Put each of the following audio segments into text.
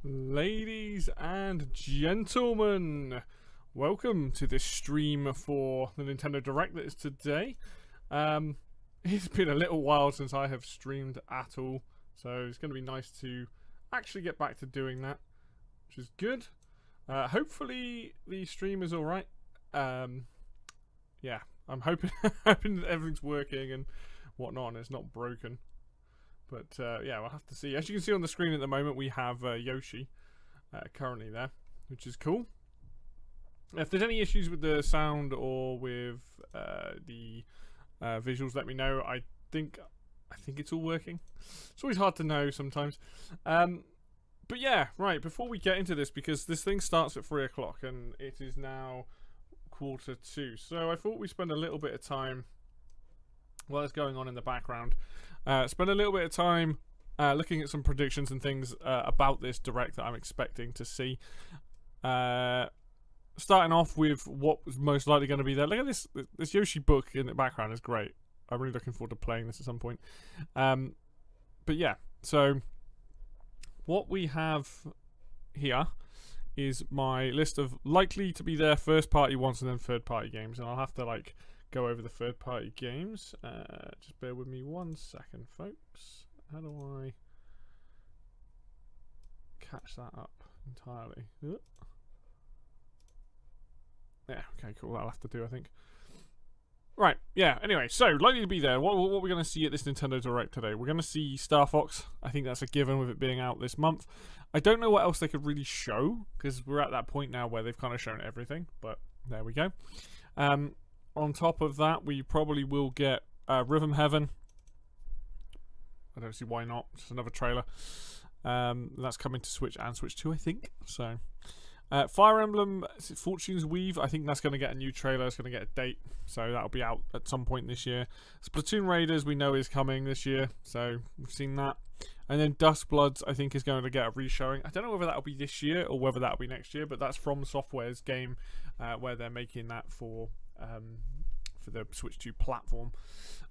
Ladies and gentlemen, welcome to this stream for the Nintendo Direct that is today. It's been a little while since I have streamed at all, so it's going to be nice to actually get back to doing that, which is good. Hopefully the stream is alright. Yeah, I'm hoping that everything's working and whatnot and it's not broken. But yeah, we'll have to see. As you can see on the screen at the moment, we have Yoshi currently there, which is cool. If there's any issues with the sound or with the visuals, let me know. I think it's all working. It's always hard to know sometimes. But yeah, right, before we get into this, because this thing starts at 3 o'clock and it is now 1:45. So I thought we'd spend a little bit of time while it's going on in the background. Spend a little bit of time looking at some predictions and things about this Direct that I'm expecting to see. Starting off with what was most likely going to be there. Look at this Yoshi book in the background is great. I'm really looking forward to playing this at some point. But yeah, so what we have here is my list of likely to be there first party ones and then third party games, and I'll have to like go over the third party games. Just bear with me 1 second, folks. How do I catch that up entirely? Yeah, okay, cool. That'll have to do, I think. Right, yeah, anyway, so likely to be there. What are we going to see at this Nintendo Direct today? We're going to see Star Fox. I think that's a given with it being out this month. I don't know what else they could really show, because we're at that point now where they've kind of shown everything, but there we go. On top of that, we probably will get Rhythm Heaven. I don't see why not. Just another trailer. That's coming to Switch and Switch 2, I think. So, Fire Emblem Fortune's Weave. I think that's going to get a new trailer. It's going to get a date. So that'll be out at some point this year. Splatoon Raiders we know is coming this year. So we've seen that. And then Dust Bloods I think is going to get a re-showing. I don't know whether that'll be this year or whether that'll be next year. But that's From Software's game where they're making that for the Switch 2 platform.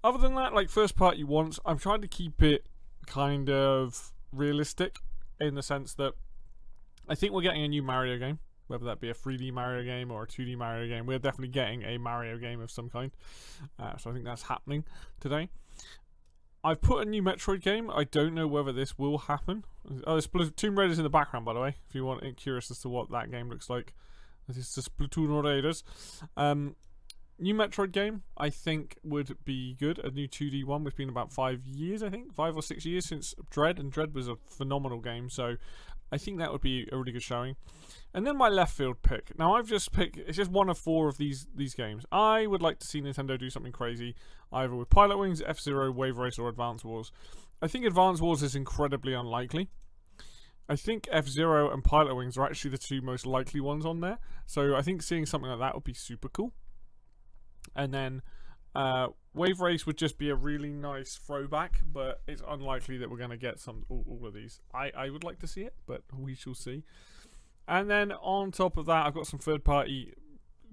Other than that, like first party ones, I'm trying to keep it kind of realistic in the sense that I think we're getting a new Mario game, whether that be a 3D Mario game or a 2D Mario game. We're definitely getting a Mario game of some kind, so I think that's happening today. I've put a new Metroid game. I don't know whether this will happen. Oh, there's Splatoon Raiders in the background, by the way, if you want curious as to what that game looks like. This is the Splatoon Raiders. New Metroid game, I think, would be good. A new 2D one. It's been about 5 years, I think. 5 or 6 years since Dread, and Dread was a phenomenal game, so I think that would be a really good showing. And then my left field pick. Now, I've just picked... It's just one of 4 of these games. I would like to see Nintendo do something crazy, either with Pilot Wings, F-Zero, Wave Race, or Advance Wars. I think Advance Wars is incredibly unlikely. I think F-Zero and Pilot Wings are actually the 2 most likely ones on there. So I think seeing something like that would be super cool. And then Wave Race would just be a really nice throwback, but it's unlikely that we're going to get all of these. I would like to see it, but we shall see. And then on top of that, I've got some third-party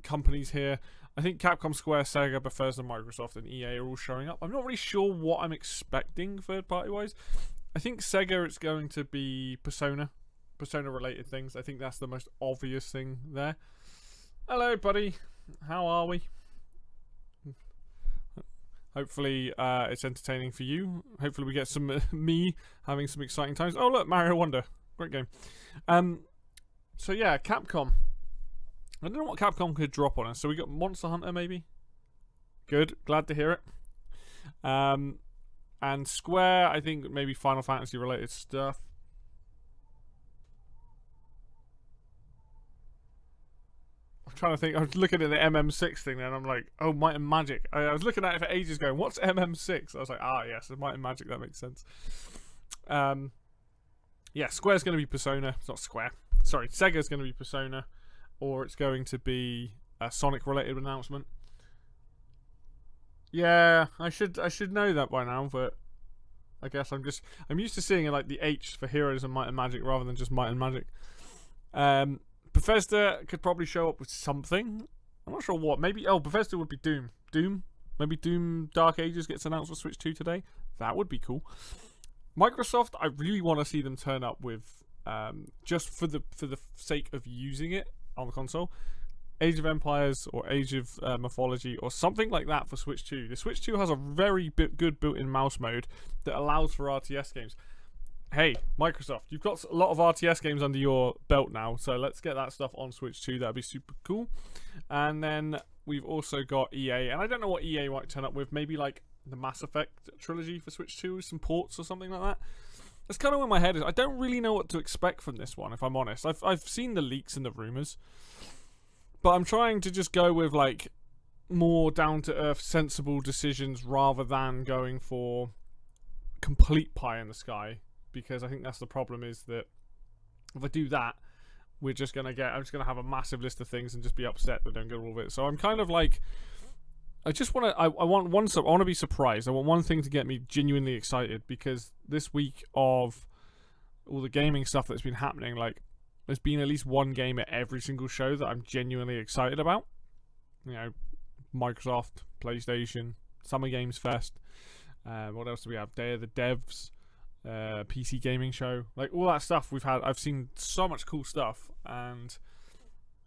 companies here. I think Capcom, Square, Sega, Bethesda, Microsoft, and EA are all showing up. I'm not really sure what I'm expecting third-party-wise. I think Sega, it's going to be Persona-related things. I think that's the most obvious thing there. Hello, buddy. How are we? Hopefully it's entertaining for you. Hopefully we get some me having some exciting times. Oh look, Mario Wonder. Great game. So yeah, Capcom. I don't know what Capcom could drop on us. So we got Monster Hunter maybe? Good. Glad to hear it. And Square, I think maybe Final Fantasy related stuff. I'm trying to think. I was looking at the MM6 thing and I'm like, oh, Might and Magic. I was looking at it for ages going, what's MM6? I was like, yes, it's Might and Magic. That makes sense. Yeah, Square's going to be Persona. It's not Square. Sorry, Sega's going to be Persona. Or it's going to be a Sonic related announcement. Yeah, I should know that by now, but I guess I'm used to seeing it like the H for Heroes and Might and Magic rather than just Might and Magic. Bethesda could probably show up with something. I'm not sure what. Maybe, Bethesda would be Doom. Maybe Doom Dark Ages gets announced for Switch 2 today. That would be cool. Microsoft, I really want to see them turn up with just for the sake of using it on the console. Age of Empires or Age of Mythology or something like that for Switch 2. The Switch 2 has a very good built-in mouse mode that allows for RTS games. Hey, Microsoft, you've got a lot of RTS games under your belt now, so let's get that stuff on Switch 2. That'd be super cool. And then we've also got EA, and I don't know what EA might turn up with. Maybe like the Mass Effect trilogy for Switch 2, some ports or something like that. That's kind of where my head is. I don't really know what to expect from this one, if I'm honest. I've seen the leaks and the rumors, but I'm trying to just go with like more down-to-earth, sensible decisions rather than going for complete pie in the sky. Because I think that's the problem, is that if I do that, I'm just gonna have a massive list of things and just be upset that don't get all of it. So I'm kind of like, I want to be surprised. I want one thing to get me genuinely excited, because this week of all the gaming stuff that's been happening, like there's been at least one game at every single show that I'm genuinely excited about. You know, Microsoft, PlayStation, Summer Games Fest. What else do we have? Day of the Devs. PC gaming show, like all that stuff I've seen so much cool stuff, and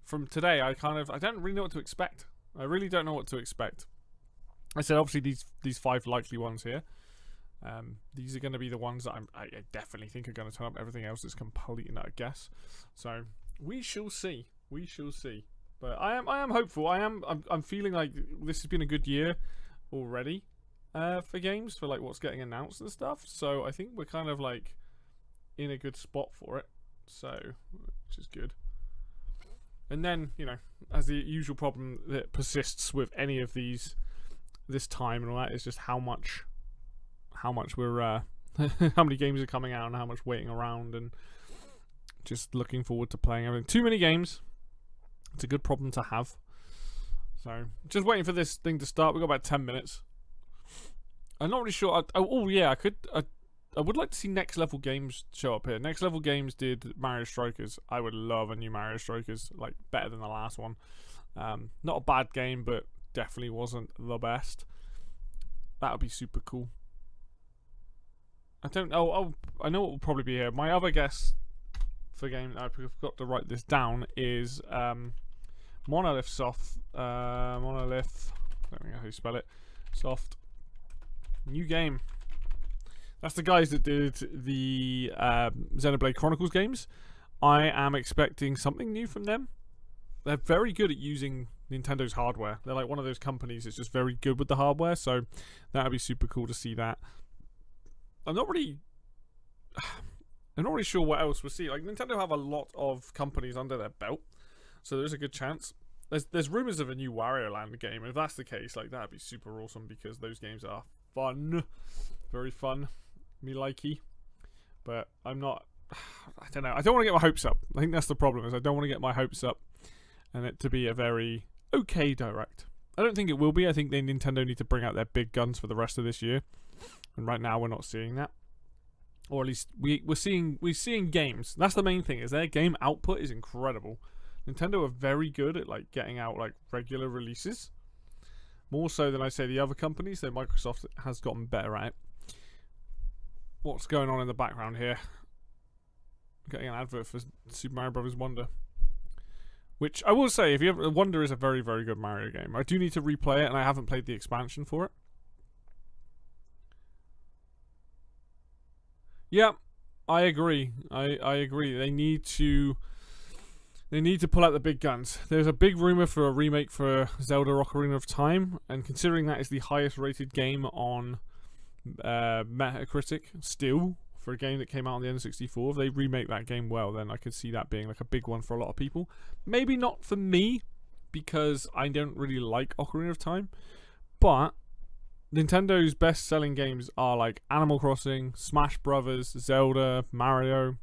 from today I don't really know what to expect. I really don't know what to expect. I said obviously these 5 likely ones here, these are going to be the ones that I definitely think are going to turn up. Everything else is complete and utter guess, so we shall see, but I am hopeful. I'm feeling like this has been a good year already for games, for like what's getting announced and stuff. So I think we're kind of like in a good spot for it. So, which is good. And then, you know, as the usual problem that persists with any of these this time and all that, is just how much we're how many games are coming out and how much waiting around and just looking forward to playing everything. Too many games. It's a good problem to have. So just waiting for this thing to start. We've got about 10 minutes. I'm not really sure. I would like to see Next Level Games show up here. Next Level Games did Mario Strikers. I would love a new Mario Strikers, like better than the last one. Not a bad game, but definitely wasn't the best. That would be super cool. I don't know. Oh, I know what will probably be here. My other guess for game, I forgot to write this down, is Monolith Soft. Monolith. I don't know how you spell it. Soft. New game. That's the guys that did the Xenoblade Chronicles games. I am expecting something new from them. They're very good at using Nintendo's hardware. They're like one of those companies that's just very good with the hardware, so that would be super cool to see that. I'm not really sure what else we'll see. Like, Nintendo have a lot of companies under their belt, so there's a good chance. There's rumors of a new Wario Land game. If that's the case, like, that'd be super awesome, because those games are fun, very fun, me likey. But I'm not. I don't know. I don't want to get my hopes up. I think that's the problem. Is I don't want to get my hopes up, and it to be a very okay direct. I don't think it will be. I think Nintendo need to bring out their big guns for the rest of this year, and right now we're not seeing that. Or at least we're seeing games. That's the main thing. Is their game output is incredible. Nintendo are very good at like getting out like regular releases. More so than I say the other companies, though Microsoft has gotten better at it. What's going on in the background here? Getting an advert for Super Mario Bros. Wonder. Which I will say, Wonder is a very, very good Mario game. I do need to replay it, and I haven't played the expansion for it. Yeah, I agree. I agree. They need to pull out the big guns. There's a big rumor for a remake for Zelda Ocarina of Time, and considering that is the highest rated game on Metacritic still for a game that came out on the N64, if they remake that game well, then I could see that being like a big one for a lot of people. Maybe not for me, because I don't really like Ocarina of Time, but Nintendo's best-selling games are like Animal Crossing, Smash Brothers, Zelda, Mario.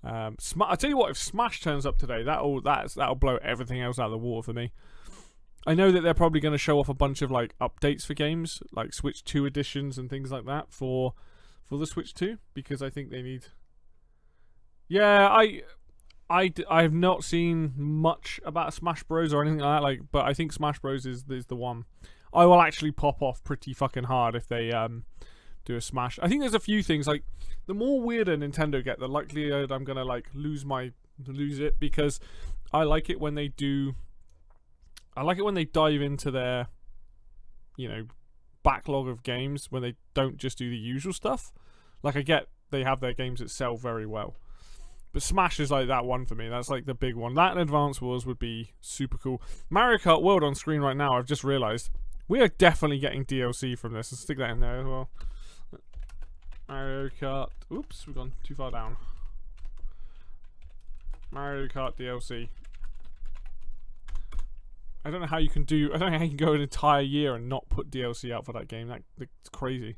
I tell you what, if Smash turns up today, that'll blow everything else out of the water for me. I know that they're probably going to show off a bunch of like updates for games, like Switch 2 editions and things like that for the Switch 2, because I think they need. Yeah, I have not seen much about Smash Bros or anything like that, like, but I think Smash Bros is the one. I will actually pop off pretty fucking hard if they do a Smash. I think there's a few things, like, the more weirder Nintendo get, the likelihood I'm gonna like lose it, because I like it when they dive into their, you know, backlog of games, when they don't just do the usual stuff. Like, I get they have their games that sell very well, but Smash is like that one for me. That's like the big one. That and Advance Wars would be super cool. Mario Kart World on screen right now, I've just realised. We are definitely getting DLC from this. Let's stick that in there as well. Mario Kart. Oops, we've gone too far down. Mario Kart DLC. I don't know how you can go an entire year and not put DLC out for that game. That's crazy.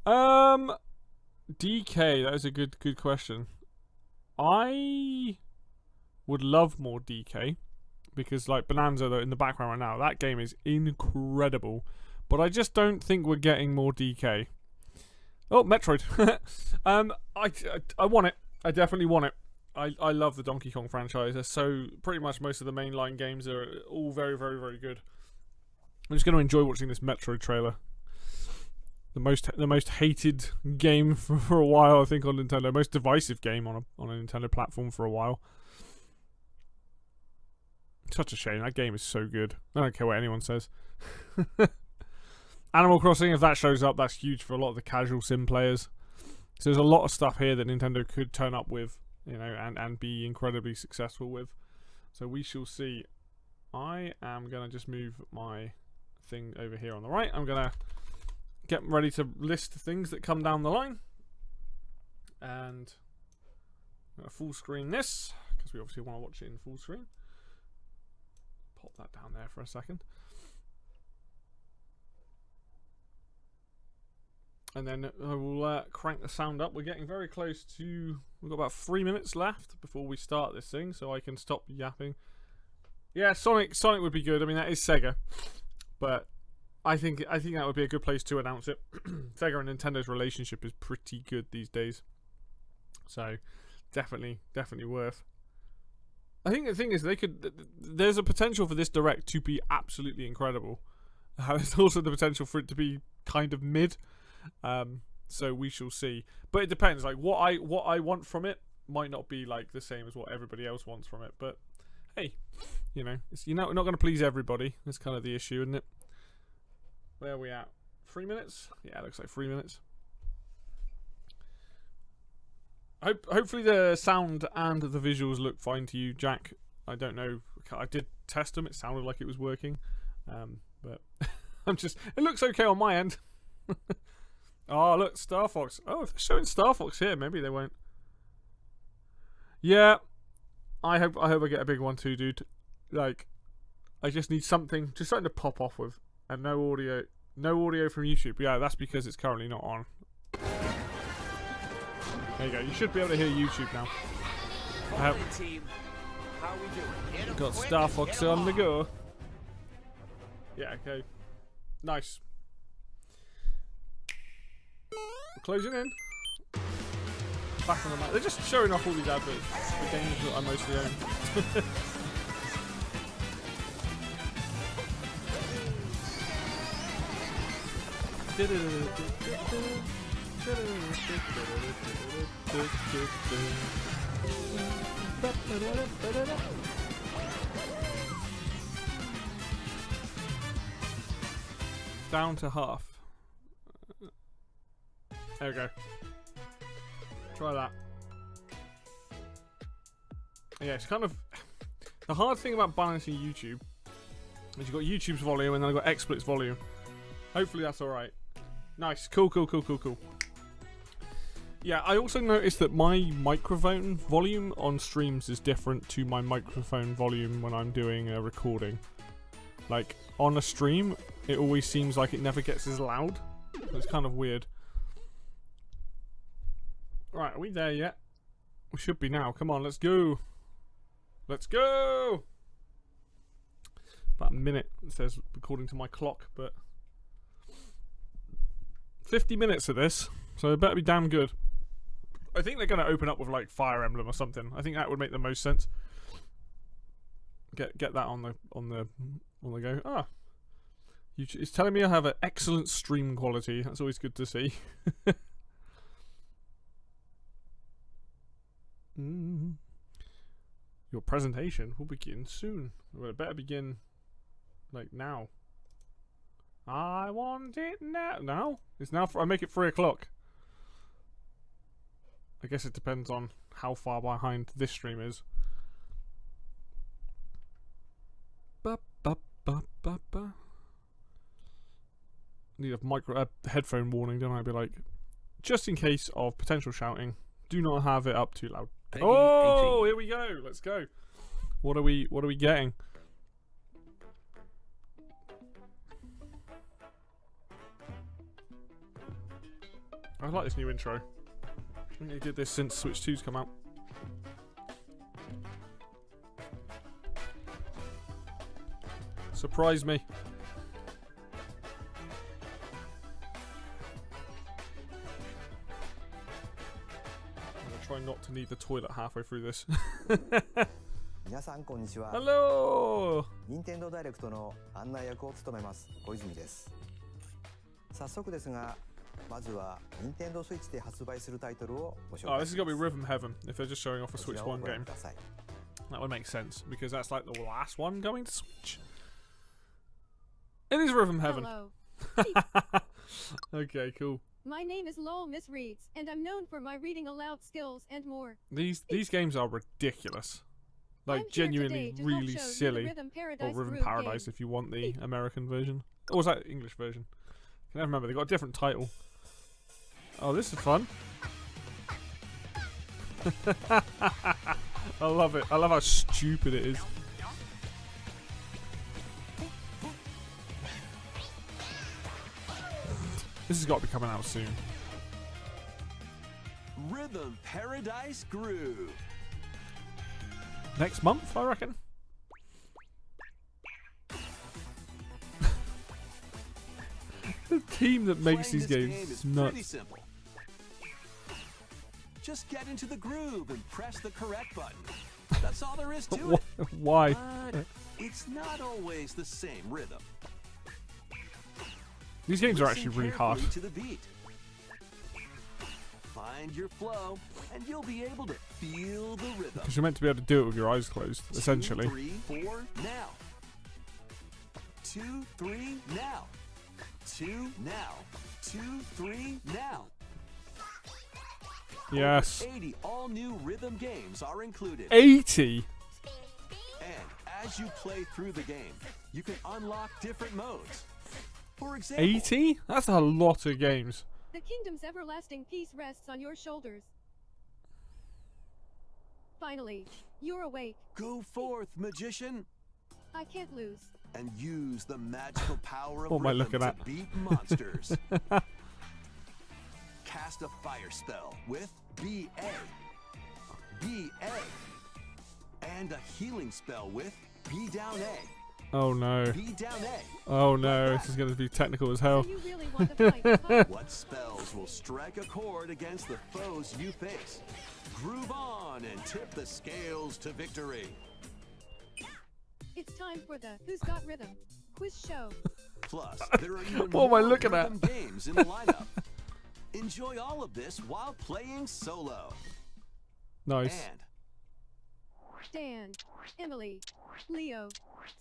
DK, that is a good question. I would love more DK, because like Bonanza, though, in the background right now, that game is incredible. But I just don't think we're getting more DK. Oh, Metroid. I want it. I definitely want it. I love the Donkey Kong franchise. So pretty much most of the mainline games are all very, very, very good. I'm just going to enjoy watching this Metroid trailer. The most hated game for a while, I think, on Nintendo. Most divisive game on a Nintendo platform for a while. Such a shame. That game is so good. I don't care what anyone says. Animal Crossing, if that shows up, that's huge for a lot of the casual sim players. So there's a lot of stuff here that Nintendo could turn up with, you know, and be incredibly successful with. So we shall see. I am going to just move my thing over here on the right. I'm going to get ready to list things that come down the line. And I'm going to full screen this, because we obviously want to watch it in full screen. Pop that down there for a second. And then I will crank the sound up. We're getting very close to... We've got about 3 minutes left before we start this thing, so I can stop yapping. Yeah, Sonic would be good. I mean, that is Sega. But I think that would be a good place to announce it. Sega and Nintendo's relationship is pretty good these days. So, definitely worth. I think the thing is, there's a potential for this Direct to be absolutely incredible. There's also the potential for it to be kind of mid. So we shall see. But it depends. Like, what I want from it might not be like the same as what everybody else wants from it. But hey, you know, you're not going to please everybody. That's kind of the issue, isn't it? Where are we at? 3 minutes? Yeah, it looks like 3 minutes. Hopefully the sound and the visuals look fine to you, Jack. I don't know. I did test them. It sounded like it was working. But it looks okay on my end. Oh, look, Star Fox. Oh, if they're showing Star Fox here, maybe they won't. Yeah. I hope I get a big one too, dude. Like, I just need something to pop off with. And no audio from YouTube. Yeah, that's because it's currently not on. There you go. You should be able to hear YouTube now. Got Star Fox on the go. Yeah, okay. Nice. We're closing in. Back on the map. They're just showing off all these adverts. The games that I mostly own. Down to half. There we go. Try that. Yeah, it's kind of... The hard thing about balancing YouTube is you've got YouTube's volume and then I've got XSplit's volume. Hopefully that's alright. Nice. Cool. Yeah, I also noticed that my microphone volume on streams is different to my microphone volume when I'm doing a recording. Like, on a stream, it always seems like it never gets as loud. It's kind of weird. Right, are we there yet? We should be now. Come on, let's go. Let's go! About a minute, it says, according to my clock, but... 50 minutes of this, so it better be damn good. I think they're going to open up with like Fire Emblem or something. I think that would make the most sense. Get that on the go. Ah, It's telling me I have an excellent stream quality. That's always good to see. Your presentation will begin soon. Well, it better begin, like, now. I want it now. Now? It's now. I make it 3 o'clock. I guess it depends on how far behind this stream is. Ba ba ba ba ba. Need a headphone warning, don't I? Be like, just in case of potential shouting, do not have it up too loud. Peggy Oh, 18. here we go. Let's go. What are we getting? I like this new intro. I think they did this since Switch 2's come out. Surprise me. I'm gonna try not to need the toilet halfway through this. 皆さんこんにちは。 Hello! 任天堂ダイレクトの案内役を務めます小泉です。早速ですが、まずは任天堂スイッチで発売するタイトルをご紹 Oh, 介 this し is ま gonna す。 be Rhythm Heaven if they're just showing off a こち Switch らを 1 ご覧 game. ください。 That would make sense because that's like the last one going to Switch. It is Rhythm Heaven. Hello. Okay, cool. My name is Lowell Miss Reeds, and I'm known for my reading aloud skills and more. These games are ridiculous. Like I'm here genuinely today to help really show you the silly. Rhythm Or Paradise Rhythm Groove Paradise game. if you want the American version. Or was that English version? I can never remember. They got a different title. Oh, this is fun. I love it. I love how stupid it is. This has got to be coming out soon. Rhythm Paradise Groove. Next month, I reckon. The team that makes Playing these this games game is is pretty nuts. simple. Just get into the groove and press the correct button. That's all there is to it. Why? But it's not always the same rhythm. These games are Listen actually really hard. carefully to the beat. Find your flow, and you'll be able to feel the rhythm. Because you're meant to be able to do it with your eyes closed, essentially. 2, 3, 4, now. 2, 3, now. 2, now. 2, 3, now. Yes. Over 80 all-new rhythm games are included. 80? And as you play through the game, you can unlock different modes. For example, 80? That's a lot of games. The kingdom's everlasting peace rests on your shoulders. Finally, you're awake. go forth, magician, I can't lose. and use the magical power of What am I rhythm looking to at? beat monsters. Cast a fire spell with BA. BA. And a healing spell with B down A. Oh no. B down A. Oh no, this is going to be technical as hell. So you really want to fight, huh? What spells will strike a chord against the foes you face? Groove on and tip the scales to victory. It's time for the Who's Got Rhythm quiz show. Plus, there are even What am I more looking at? rhythm games in the lineup. Enjoy all of this while playing solo. Nice. And Dan, Emily, Leo,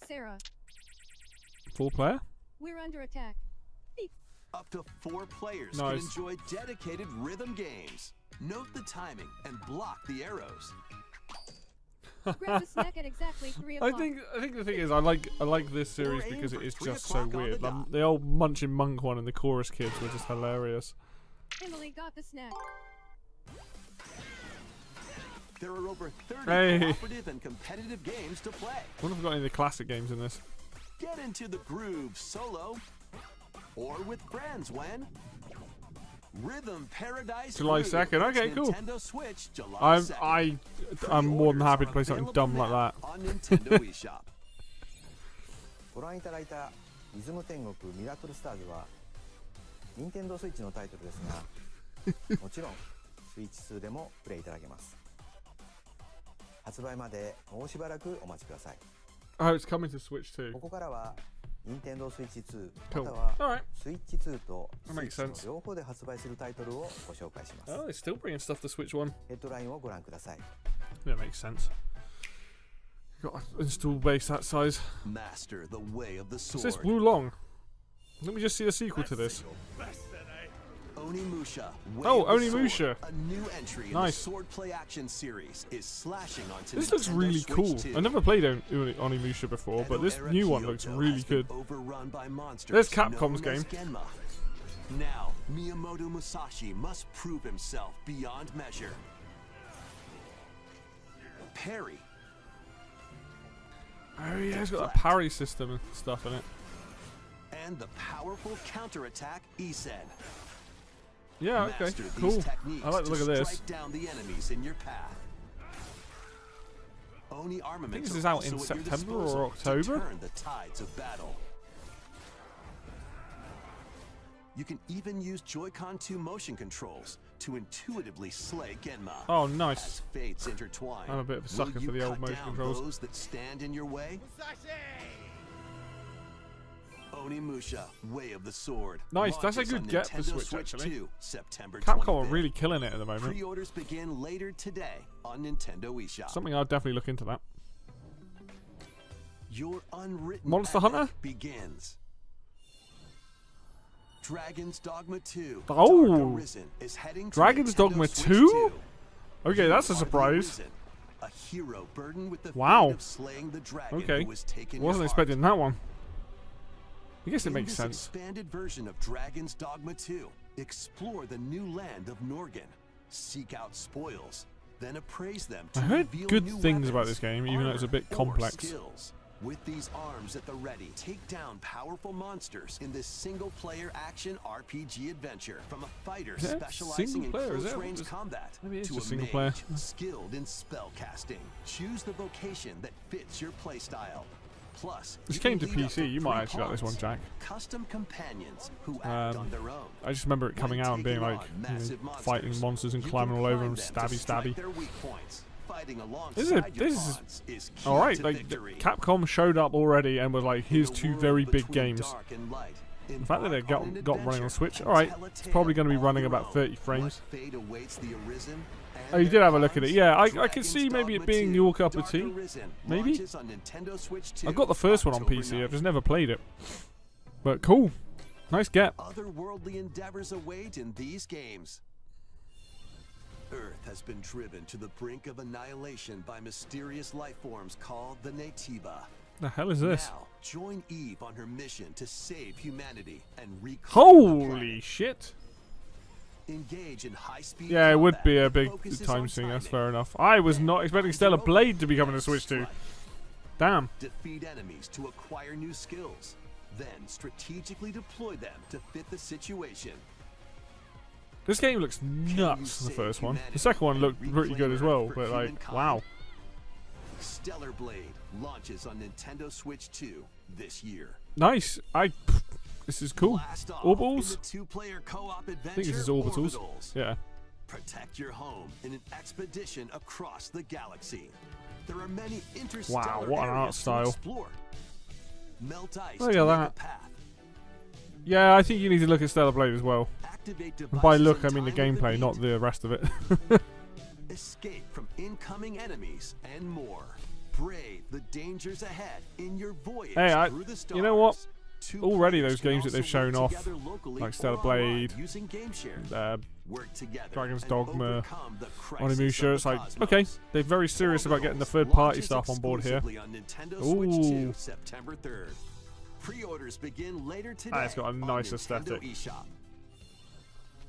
Sarah. Full player? We're under attack. up to 4 players Nice. can enjoy dedicated rhythm games. Note the timing and block the arrows. Grab a snack at exactly 3 I o'clock. think the thing is I like this series Or aim because it for is 3 just so o'clock on weird. the dot. The old Munchin Monk one and the Chorus Kids were just hilarious. Emily got the snack. There are over 30 Hey. cooperative and competitive games to play. I wonder if we've got any of the classic games in this. Get into the groove solo or with friends when Rhythm Paradise July Groove 2nd, okay, hits cool. Nintendo Switch July I'm 2nd. I'm more than Pre-orders happy to are play something available dumb like now that. on Nintendo eShop. ご覧いただいたリズム天国ミラクルスターズは任天堂スイッチのタイトルですがもちろんスイッチ2でもプレイいただけます発売までもうしばらくお待ちください Oh, it's coming to Switch too. ここからは任天堂スイッチ2 Cool. または Alright. スイッチ2と That スイ makes ッチの sense. 両方で発売するタイトルをご紹介します。 Oh, they're still bringing stuff to Switch 1. ヘッドラインをご覧ください。 That makes sense. Got an install base that size. Master the way of the What's sword. this Blue Long? Let me just see the sequel to this. Onimusha. Way Oh, of the Onimusha. Sword, a new entry in Nice. the sword play action series, is slashing onto This looks Nintendo really Switch cool. 2. I never played Onimusha before, but this Edo-era new one Kyoto looks really has been good. overrun by monsters There's Capcom's known as game. Genma. Now, Miyamoto Musashi must prove himself beyond measure. Parry. Oh yeah, it's got a parry system and stuff in it. And the powerful counterattack Isen. Yeah, okay, Master these cool. techniques I like the to look of this. strike down the enemies in your path. Oni armaments this is are out also in at your September or disposal October. to turn the tides of battle. You can even use Joy-Con 2 motion controls to intuitively slay Genma. Oh, As nice. fates intertwine, I'm a bit of a will sucker you for the old cut motion down controls. those that stand in your way? Onimusha, Way of the Sword. Nice, that's a launches good on get for Nintendo Switch, actually. 2, September Capcom are 25th. really killing it at the moment. Pre-orders begin later today on Nintendo eShop. Something I'll definitely look into that. Your unwritten Monster epic Hunter? begins. Dragon's Dogma 2. Oh! Dark Arisen is heading to Dragon's Nintendo Dogma Switch 2? 2. Okay, that's a You are the surprise. Arisen, a hero burdened with the Wow. fate of slaying the dragon Okay, who was taken wasn't your expecting heart. that one. I guess it In makes this sense. expanded version of Dragon's Dogma 2, explore the new land of Norgan, seek out spoils, then appraise them to I heard reveal good new things about weapons, this game, even though it's a bit armor, or complex. skills. With these arms at the ready, take down powerful monsters in this single-player action RPG adventure. From a fighter Is it specializing single in player? Is that what close-range this- combat Maybe it's to just a single mage player. skilled in spell casting. Choose the vocation that fits your playstyle. Plus, This you came can to lead up PC. You might actually like this one, pawns, Jack. Custom companions who act on their own. I just remember it coming out and being like, fighting monsters and climbing all over them, stabby, stabby. This is alright. Like, Capcom showed up already and was like, here's two very big games. The fact that they got running on Switch, alright, it's probably going to be running about 30 frames. Oh, you did have a look at it. Yeah, I could see maybe it being your cup of tea. Maybe? I've got the first one on PC, I've just never played it. But cool. Nice get. Otherworldly endeavors await in these games. Earth has been driven to the brink of annihilation by mysterious life forms called the Naytiba. The hell is this? Now, join Eve on her mission to save humanity and reclaim the Holy planet. shit. Engage in high-speed Yeah, it would combat be a that big focuses time on thing, that's timing. fair enough. I was not expecting Stellar Blade to be coming to Switch 2. Damn. Defeat enemies to acquire new skills. Then strategically deploy them to fit the situation. This game looks nuts, the first one. The second one looked pretty good as well, but like, wow. Stellar Blade launches on Nintendo Switch 2 this year. Nice. This is cool. Blast off Orbals? in the two-player co-op adventure, I think this is Orbitals. Yeah. Protect your home in an expedition across the galaxy. There are many interstellar what an art areas to style. explore. Melt ice Look to at make that. a path. Yeah, I think you need to look at Stellar Blade as well. Activate And by devices look, in I mean the time with gameplay, beat. not the rest of it. Escape from incoming enemies and more. Brave the dangers ahead in your voyage Hey, through the stars. you know what? Two Already players those can games that also they've shown work off, together locally like Stellar or online Blade, using game share. Work together Dragon's and Dogma, overcome the crisis Onimusha, of it's the like, cosmos. okay, they're very serious about getting the Orbitals third-party launches stuff on board here. exclusively on Nintendo Switch 2, Ooh. September 3rd. Pre-orders begin later today. It's got a nice on Nintendo aesthetic. eShop.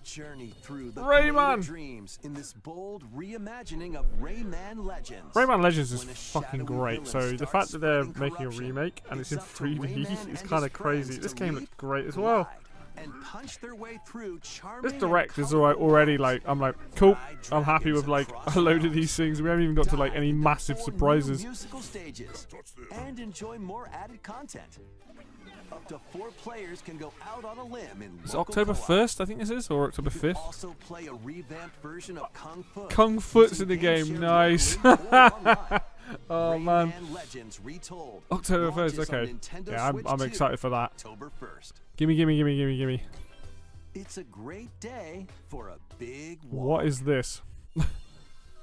Journey through the Rayman! creative dreams in this bold reimagining of Rayman Legends. Rayman Legends is When a fucking shadowy great, so villain the starts fact that they're spreading making a corruption, remake and it's in up to 3D Rayman is and kind his of crazy. friends This to game leap, looks great as well. glide, and punch their way through charming This and direct is colorful already worlds. like, I'm like, cool, Ride I'm happy with dragons like across a load of realms. these things. We haven't even got to like Dive any into massive 4 new surprises. musical stages and enjoy more added content. Up to 4 players can go out on a limb in It's local October co-op. 1st, I think this is, or October You can 5th. also play a revamped version of Kung Fu. Kung Foot's using in the game game, share nice. locally or online. Oh man. Rayman Legends Retold. October 1st, launches on okay. Nintendo Yeah, Switch I'm 2, excited for that. October 1st. Gimme. It's a great day for a big walk. What is this?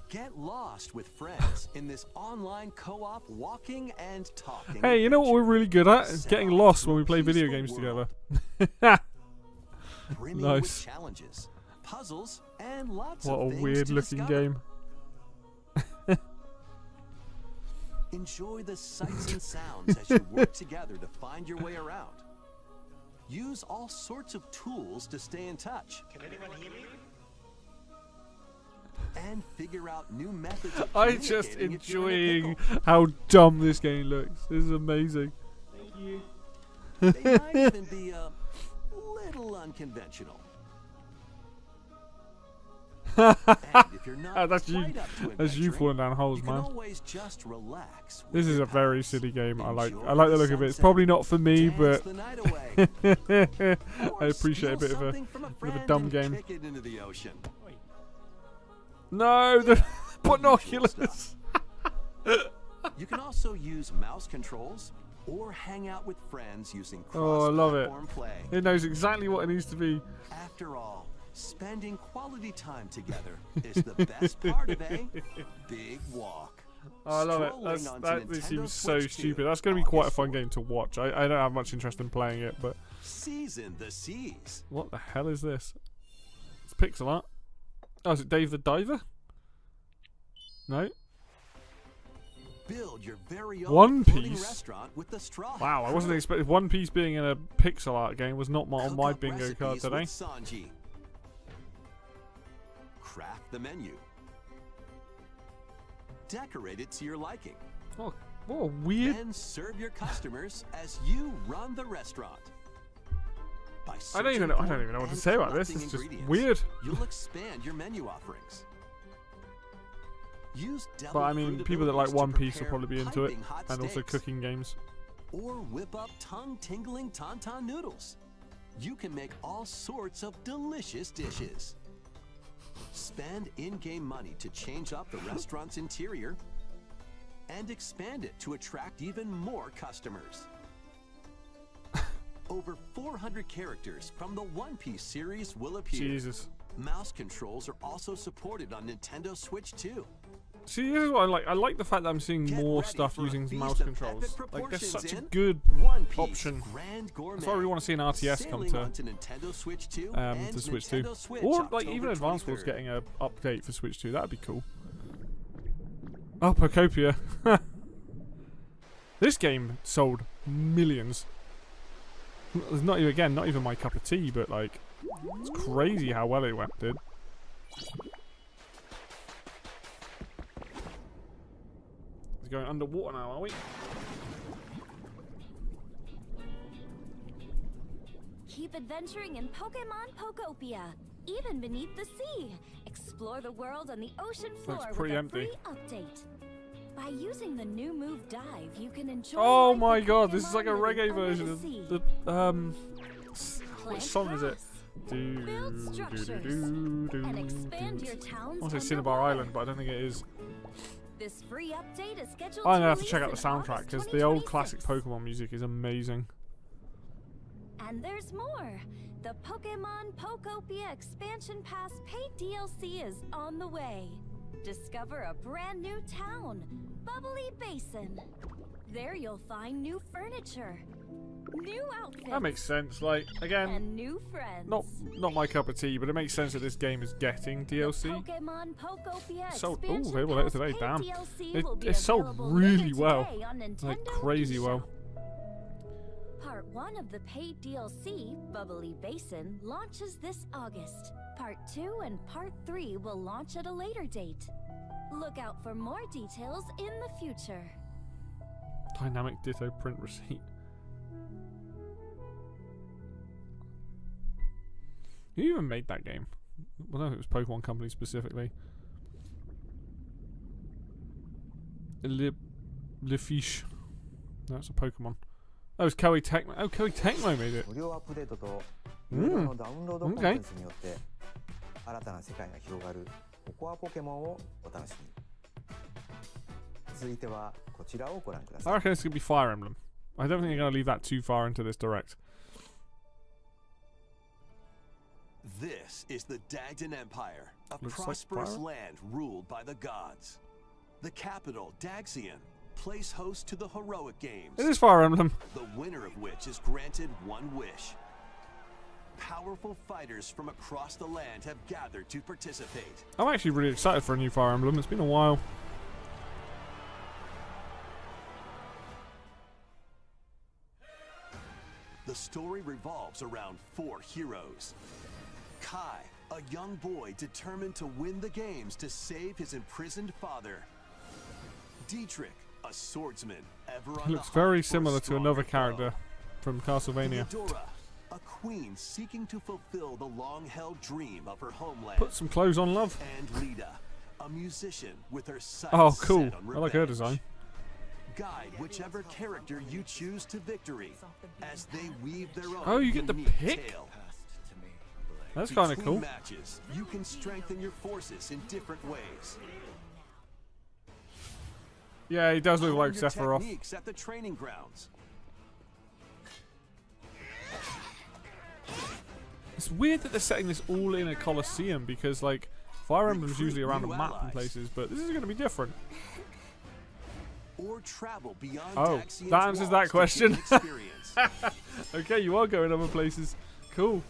Get lost with friends in this online co-op walking and talking. Hey, you know what we're really good at? Is Set getting off lost to when a we play video peaceful games world. together. Brimming Nice. with challenges, puzzles, and lots What of a things weird to looking discover. game. Enjoy the sights and sounds as you work together to find your way around. Use all sorts of tools to stay in touch. Can anyone hear me? And figure out new methods of I'm just communicating if you're in a enjoying pickle. how dumb this game looks. This is amazing. They might even be a little unconventional. And if you're not That's you. quite up to That's you adventuring, falling down holes, you can man. always just relax with This is your a very pals. silly game. I like Enjoy the look of it. It's sunset, probably not for me, dance but the night away, I or appreciate a steal bit of a something from bit of a dumb friend game. and kick it into the ocean. No, the binoculars. You can also use mouse controls or hang out with friends using Oh, I love it. cross-platform play. It knows exactly what it needs to be. After all, spending quality time together is the best part of a big walk. Oh, I love it. Strolling onto That Nintendo seems so Switch 2, stupid. That's going to be quite a August fun 4th. game to watch. I don't have much interest in playing it, but Season the seas. what the hell is this? It's pixel art. Oh, is it Dave the Diver? No. Build your very own One floating Piece? restaurant with the Straw Wow, Hat I wasn't Crew. expecting One Piece being in a pixel art game was not on Cook my up bingo card recipes today. with Sanji. Craft the menu. Decorate it to your liking. Oh, what a weird. Then serve your customers as you run the restaurant. By I don't even know what to and say about this. collecting It's just ingredients, weird. You'll expand your menu offerings. Use But I mean, double people that like fruitabilities One to Piece will prepare probably be into it, piping hot and also steaks. cooking games. Or whip up tongue-tingling tauntaun noodles. You can make all sorts of delicious dishes. Spend in-game money to change up the restaurant's interior and expand it to attract even more customers. Over 400 characters from the One Piece series will appear. Jesus. Mouse controls are also supported on Nintendo Switch 2. See, this is what I like. I like the fact that I'm seeing Get more ready stuff for a using feast mouse of controls. epic Like, there's such a proportions good in One Piece option. Grand Gourmet. That's why we want to see an RTS come Sailing to onto Nintendo Switch 2 and to Switch 2. Nintendo Switch Or like October even Advance Wars 23rd. getting a update for Switch 2. That'd be cool. Oh, Pocopia. This game sold millions. It's not even, again, not even my cup of tea, but like, it's crazy how well it did. It's going underwater now, are we? Keep adventuring in Pokemon Pokopia, even beneath the sea. Explore the world on the ocean floor with pretty a empty. free update. By using the new move Dive, you can enjoy. Oh life my with god, this is like a Pokemon living reggae under version the of sea. the what Plant song is it? grass, build structures, and expand your I towns. want to say Cinnabar underwater. Island, but I don't think it is. This free update is scheduled I'm gonna to have to check out the release in soundtrack August because the old classic 2026. Pokemon music is amazing. And there's more. The Pokemon Pokopia Expansion Pass paid DLC is on the way. Discover a brand new town, Bubbly Basin. There you'll find new furniture, new outfits, That makes sense. Like again, and new friends. not my cup of tea, but it makes sense that this game is getting DLC. Pokemon Pokopia Sold- ooh, Expansion available later Pass today, paid damn. DLC It- will be it sold available really later well. today on Like Nintendo crazy eShop. well. Part 1 of the paid DLC, Bubbly Basin, launches this August. Part 2 and Part 3 will launch at a later date. Look out for more details in the future. Dynamic Ditto print receipt. Who even made that game? I don't know if it was Pokemon Company specifically. Le Fiche. No, it's a Pokemon. Oh, it's Koei Tecmo. Oh, Koei Tecmo made it. 無料アップデートと有料のダウンロードコンテンツによって新たな世界が広がるココアポケモンをお楽しみに。続いてはこちらをご覧くだ I さい。 reckon it's gonna be Fire Emblem. I don't think they're gonna leave that too far into this direct. This is the Dagdan Empire, a Looks like prosperous fire. land ruled by the gods. The capital, Daxian, plays host to the heroic games, It is Fire Emblem. the winner of which is granted one wish. Powerful fighters from across the land have gathered to participate. I'm actually really excited for a new Fire Emblem. It's been a while. The story revolves around 4 heroes. Kai, a young boy determined to win the games to save his imprisoned father. Dietrich, a swordsman ever on He the looks very hunt for a similar to another stronger character from Castlevania. Theodora, a queen seeking to fulfill the long-held dream of her homeland. Put some clothes on, love. And Lita, a musician with her sights Oh, set cool. on I like her revenge. design. Guide whichever character you choose to victory as they weave their own Oh, you get to unique pick? tale. That's kind of Between cool. matches, you can strengthen your forces in different ways. Yeah, he does look Hone like your Sephiroth. techniques at the training grounds. It's weird that they're setting this all in a Colosseum because, like, Fire Emblem's Recruit usually around a new map in allies. places, but this is going to be different. Or travel beyond Oh, Daxian's that answers walls that to question. gain experience. Okay, you are going other places. Cool.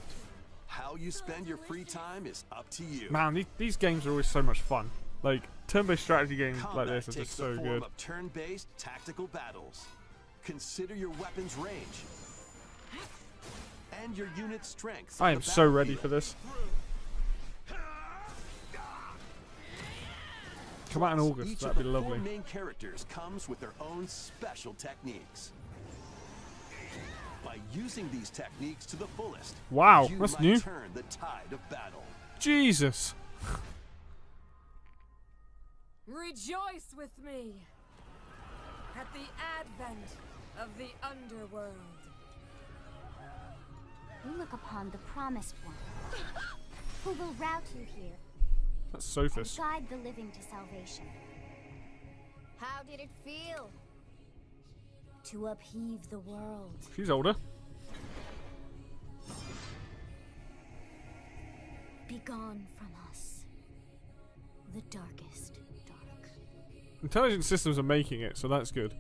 How you spend your free time is up to you. Man, these games are always so much fun. Like, turn-based strategy games Combat like this are takes just the so form good. of turn-based tactical battles. Consider your weapon's range and your unit's strength. I on am the so ready for battlefield. this. Come out in August, Each that'd of be the 4 lovely. main characters comes with their own special techniques. By using these techniques to the fullest, Wow, you that's might new. turn the tide of battle. Jesus. Rejoice with me at the advent of the underworld. You look upon the promised one, who will route you here That's and Sophis. guide the living to salvation. How did it feel to upheave the world? She's older. Begone from us, the darkest dark. Intelligent Systems are making it, so that's good.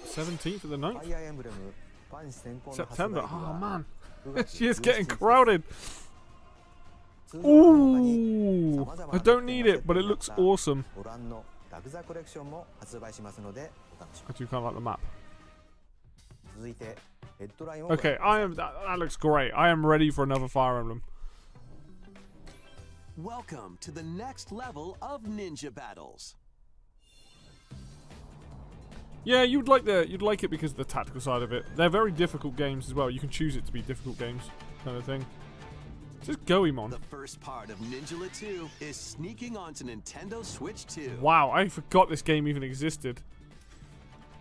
(17th of the 9th? ファイアーエンブレムファン先行の発売日 September. は Oh man. 9月 She is getting 17日 crowded. 通常の他に Ooh. 様々 I な don't need it, but it 特典が looks セットになった awesome. ご覧のラグザコレクションも発売しますのでお楽しみ I do kind of like the map. に。続いてヘッドラインをご覧く Okay, ださい I am. That looks great. I am ready for another Fire Emblem. Welcome to the next level of ninja battles. Yeah, you'd like it because of the tactical side of it. They're very difficult games as well. You can choose it to be difficult games, kind of thing. Just Goemon. The first part of Ninjala 2 is sneaking onto Nintendo Switch 2. Wow, I forgot this game even existed.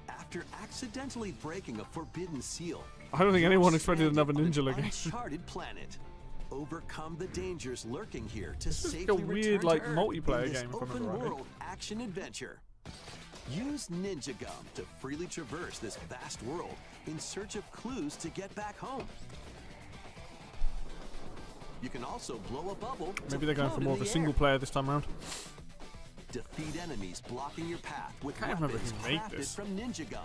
After accidentally breaking a forbidden seal, I don't think you're anyone expected stranded another on an Ninjala game. uncharted planet. Overcome the dangers lurking here to This is like a safely weird, return like, to Earth multiplayer in this game, if I remember open rightly. world action adventure. Use Ninja Gum to freely traverse this vast world in search of clues to get back home. You can also blow a bubble. to Maybe they're going for float more in of a the single air. player this time around. Defeat enemies blocking your path with Can't remember weapons who made crafted this. from Ninja Gum.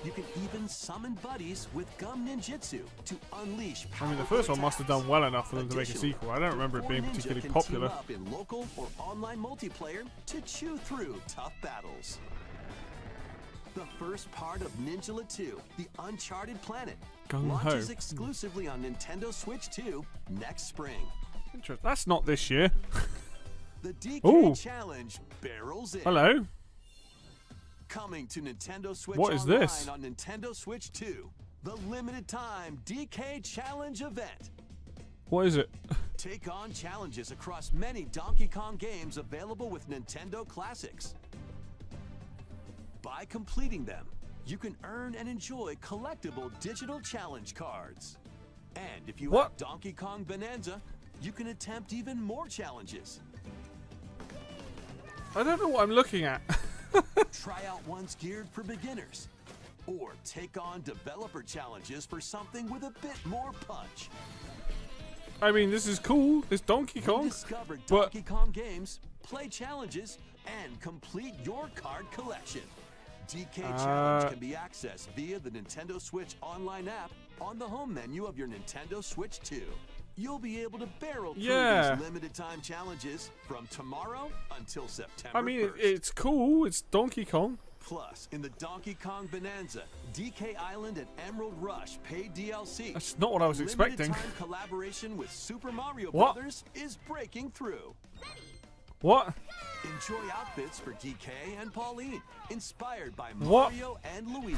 You can even summon buddies with Gum Ninjutsu to unleash I mean, the powerful first one must have done attacks. well enough for them to make a Additionally, sequel. I don't remember it four being ninja particularly can popular. Team up in local or online multiplayer to chew through tough battles. The first part of Ninjala 2, The Uncharted Planet, Gung Ho. launches exclusively on Nintendo Switch 2 next spring. Interesting. That's not this year. The DK Ooh. Challenge barrels in. Hello. Coming to Nintendo Switch What is Online this? on Nintendo Switch 2, the limited time DK Challenge event. What is it? Take on challenges across many Donkey Kong games available with Nintendo Classics. By completing them, you can earn and enjoy collectible digital challenge cards. And if you What? have Donkey Kong Bonanza, you can attempt even more challenges. I don't know what I'm looking at. Try out ones geared for beginners. Or take on developer challenges for something with a bit more punch. I mean, this is cool. It's Donkey Kong. Discover but- Donkey Kong games, play challenges, and complete your card collection. DK Challenge can be accessed via the Nintendo Switch online app on the home menu of your Nintendo Switch 2. You'll be able to barrel through Yeah. these limited time challenges from tomorrow until September I mean, 1st. it's cool. It's Donkey Kong. Plus, in the Donkey Kong Bonanza, DK Island and Emerald Rush paid DLC. That's not what I was expecting. Limited time collaboration with Super Mario What? Brothers is breaking through. What? Enjoy outfits for DK and Pauline, inspired by What? Mario and Luigi.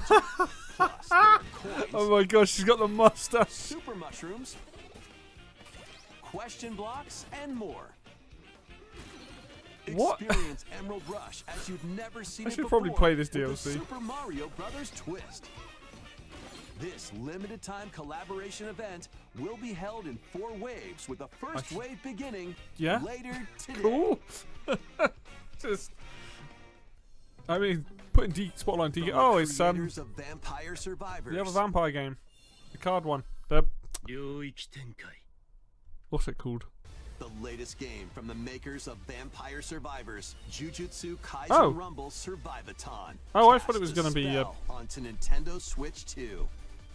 Plus, there are coins, Oh my gosh, she's got the mustache. super mushrooms, question blocks, and more. What? Experience Emerald Rush as you've never seen I it should before probably play this with the DLC. Super Mario Brothers twist. This limited time collaboration event will be held in 4 waves, with the first wave beginning Yeah? later today. Cool. Just, I mean, putting Spotlight on DK. From the Oh, it's creators of Vampire Survivors. the other vampire game, the card one. The 領域展開 what's it called? The latest game from the makers of Vampire Survivors, Jujutsu Kaisen Oh. Rumble Survivathon. Oh, I thought it Cast was a gonna be, spell onto Nintendo Switch 2.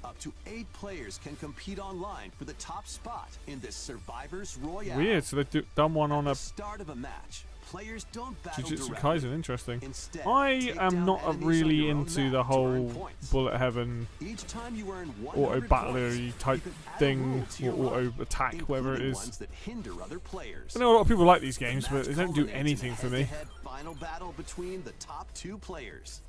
Up to 8 players can compete online for the top spot in this Survivors Royale. Weird. So they've done one on At a the start of a match, players don't battle Jujutsu directly. Kaisen. Interesting. Instead, I take am down not enemies on really your own into map the to earn whole points. bullet heaven Each time you earn 100 auto battlery points, type you can add a thing rule to or your auto luck, attack, whatever it including is. ones that hinder other players. I know a lot of people like these The games, but match they don't do culminates in a anything for me. head-to-head final battle between the top 2 players.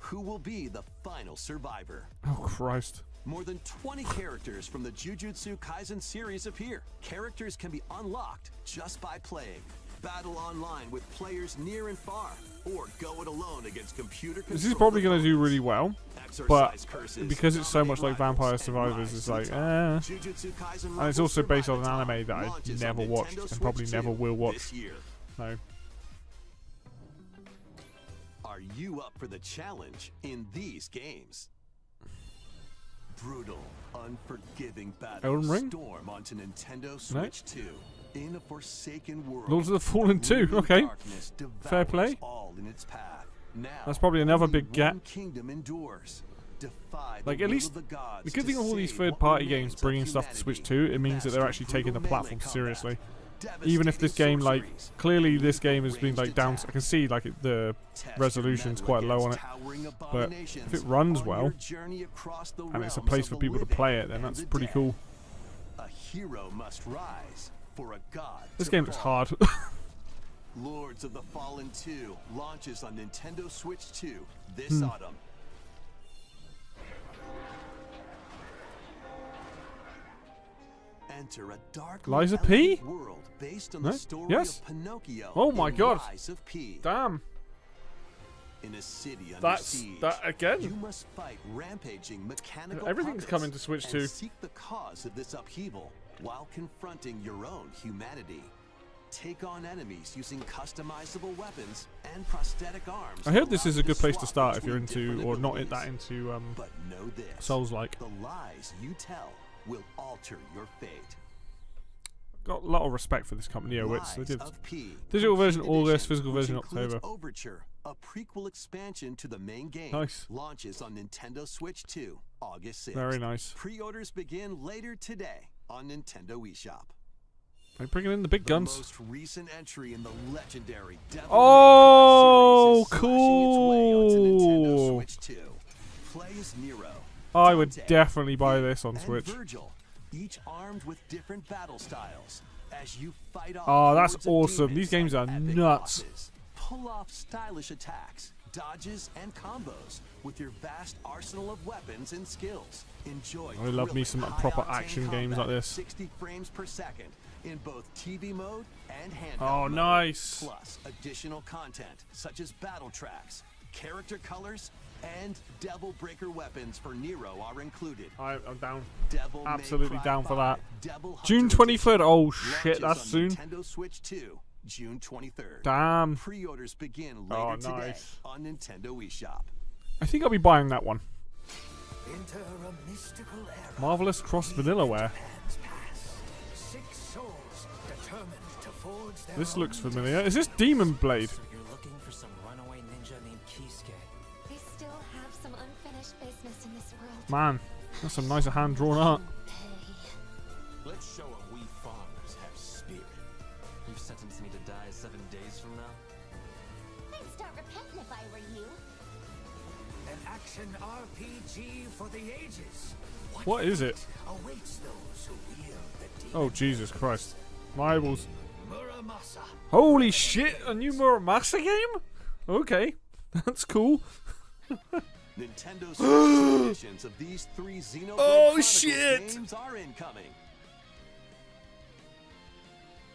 Who will be the final survivor? Oh Christ! More than 20 characters from the Jujutsu Kaisen series appear. Characters can be unlocked just by playing. Battle online with players near and far, or go it alone against computer This is probably going to do really well, but Exorcise curses, because it's so much like dominate Vampire rivals, and Survivors, rise it's to the like, top. Jujutsu Kaisen and it's Rumble also based on an Survivathon anime that I launches never on watched Nintendo and probably Switch never 2 will watch. this year. No. Are you up for the challenge in these games? Brutal, unforgiving battles Elden Ring? storm onto Nintendo Switch 2. In a forsaken world, Lords of the Fallen 2. brooding Okay. darkness Fair devours play. all in its path. Now, That's probably another only big gap. one kingdom endures. Defy Like, the at will least of the gods The good to thing of all these save what third-party remains games of bringing stuff to Switch 2, it means that they're actually taking the Master platform brutal seriously. melee Even if this combat, game, like, devastating clearly this sorceries, game has been like ranged down. attack, I can see like the Test resolution's your quite mettle low on it, against towering but if abominations it runs on well, your journey across the and it's a realms place of for the people to living play it, then and that's the pretty dead. cool. A hero must rise for a god. This to game looks fall. hard. Lords of the Fallen 2 launches on Nintendo Switch 2 this autumn. Enter a dark Liza P? world based on No? the story Yes? of Pinocchio. Oh my in God. Lies of P. Damn. In a city under That's siege, that you again. must fight rampaging mechanical Everything's puppets coming to Switch and 2. seek the cause of this upheaval while confronting your own humanity. Take on enemies using customizable weapons and prosthetic arms. I heard this allow is you a good place to swap start if you're between into different or not abilities. that into But know this: Souls-like. the lies you tell will alter your fate. Got a lot of respect for this company. Yeah, which they Lies did. of P, Digital version Complete August, Edition, physical which version includes October. Overture, a prequel expansion to the main game, Nice. launches on Nintendo Switch 2, August 6th. Very nice. Pre-orders begin later today on Nintendo eShop. They're bringing in the big The guns. most recent entry in the legendary Devil Oh, May Cry series is slashing its way onto Nintendo cool. Switch 2. Play as Nero, I would Dante, definitely buy this on and Switch. Virgil, each armed with different battle styles. As you fight off Oh, that's hordes of awesome. demons These games like are epic nuts. bosses. Pull off stylish attacks, dodges, and combos with your vast arsenal of weapons and skills. Enjoy. I love me some thrilling, proper high-octane action games combat like at this. 60 frames per second in both TV mode and handheld Oh, mode. nice. Plus additional content such as battle tracks, character colors, And Devil Breaker weapons for Nero are included. I'm down. Devil May Absolutely Cry down for 5, that. Devil June Hunter 23rd. Oh Edition shit, launches that's on soon. Nintendo Switch 2, June 23rd. Damn. Pre-orders begin Oh, later today nice. on Nintendo eShop. I think I'll be buying that one. Enter a mystical era. Marvelous Cross Vanillaware. Japan's past. 6 souls determined to forge their This own looks familiar. Is this Demon Blade? So you're looking for some runaway ninja named Kisuke. They still have some unfinished business in this world. Man, that's some nice hand-drawn art. Let's show them we farmers have spirit. You've sentenced me to die 7 days from now? I'd start repenting if I were you. An action RPG for the ages. What is it? Awaits those who wield the demon. Oh, Jesus Christ. My eyeballs. Muramasa. Holy shit, a new Muramasa game? Okay, that's cool. Nintendo Switch editions of these 3 Xenoblade Chronicles shit! games are incoming.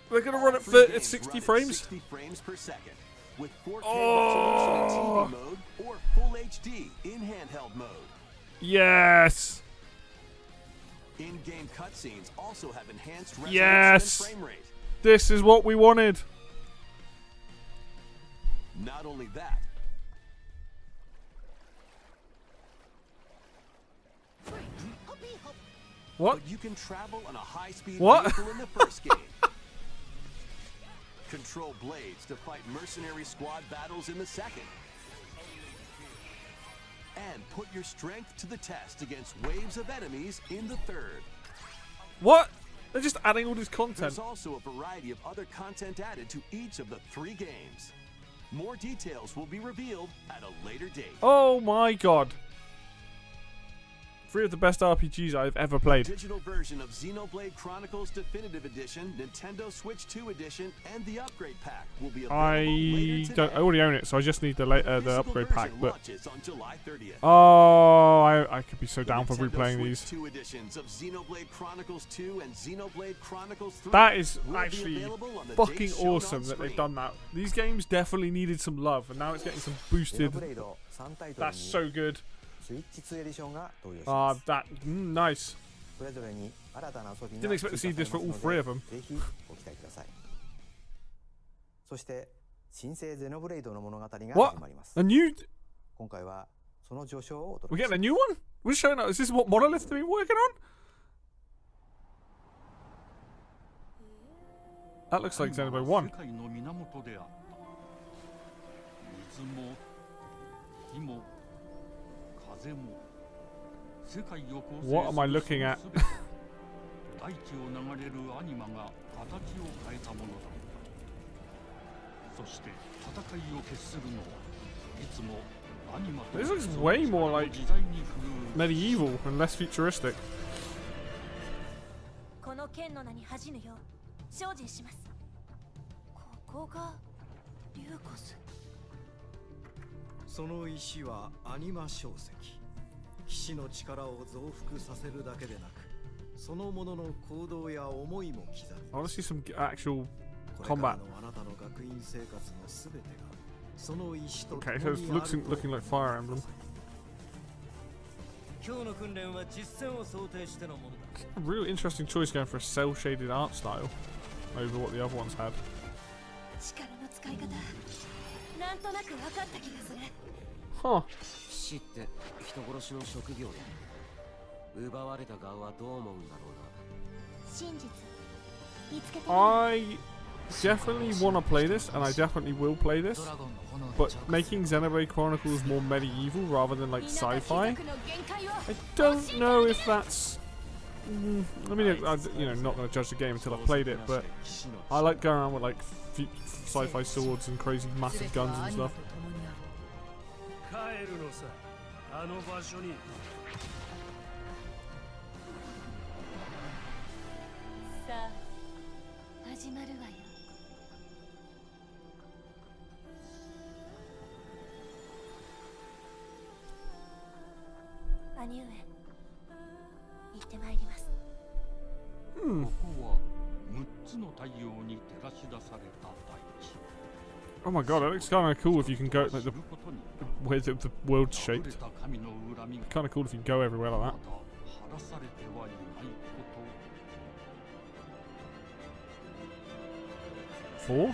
They're gonna run at 3 games 60 run at frames? 60 frames per second. With 4K Oh. resolution in TV mode or Full HD in handheld mode. Yes! In-game cutscenes also have enhanced resolution Yes! and frame rate. This is what we wanted. Not only that, What? but you can travel on a high-speed What? vehicle in the first game. Control blades to fight mercenary squad battles in the second. And put your strength to the test against waves of enemies in the third. What? They're just adding all this content. There's also a variety of other content added to each of the 3 games. More details will be revealed at a later date. Oh my god. 3 of the best RPGs I've ever played. Digital version of Xenoblade Chronicles Definitive Edition, Nintendo Switch 2 Edition, and the upgrade pack will be available later today. I already own it, so I just need the Physical upgrade pack. version But launches on July 30th. oh, I could be so The down for Nintendo replaying Switch these. 2 editions of Xenoblade Chronicles 2 and Xenoblade Chronicles 3 That is will be actually available on the fucking dates shown on awesome that they've screen. done that. These games definitely needed some love, and now it's getting some boosted. ブレイド3タイトル That's に so good. スイッチ2エディションが登場します。 That nice. それぞれに新たな遊び Didn't が expect to see 追加 this さ for れ all ます 3 の of them. でぜひご期待ください。そして新生ゼノブレイドの物語が始 What? まります。 A new? 今回はその序章をお We're 届けし getting a ます。 new one? We're showing up. Is this what Monolith have been working on? That looks like Xenoblade 1. 世界の源であった水も火も風も世界を構成 What am I looking at? する全て大地を流れるアニマが形を変えたものだったそして戦いを決するのはいつもアニマと This looks way more like 時代に振るう medieval and less futuristic. この剣の名に恥じぬよう精進します。ここがリューコス。その石はアニマ小石。騎士の力を増幅させるだけでなく、そのものの行動や思いも刻 I want to see some actual む。これから combat. のあなたの学院生活のすべてがその石と Okay, 共 so に it ある looks と looking like Fire Emblem. 今日の訓練は実戦を想定してのものだ。 A real interesting choice going for a cell-shaded art style over what the other ones had. 力の使い方、なんとなく分かった気がする。 Huh. 騎士って人殺しの職業だ。奪われた側はどう思うんだろうな。真実見つけて I definitely want to play this, and I definitely will play this. But making Xenoblade Chronicles more medieval rather than like みんなが sci-fi, 貴族の限界を I don't know if that's. I mean, not going to judge the game until I've played it, but I like going around with like sci-fi swords and crazy massive guns and stuff. 帰るのさ、あの場所に。さあ始まるわよ。兄上、行ってまいります。ここは6つの太陽に照らし出された大地。Oh my god, it looks kind of cool if you can go like the way the world's shaped. Kind of cool if you can go everywhere like that. 晴らされてはいないこと 4?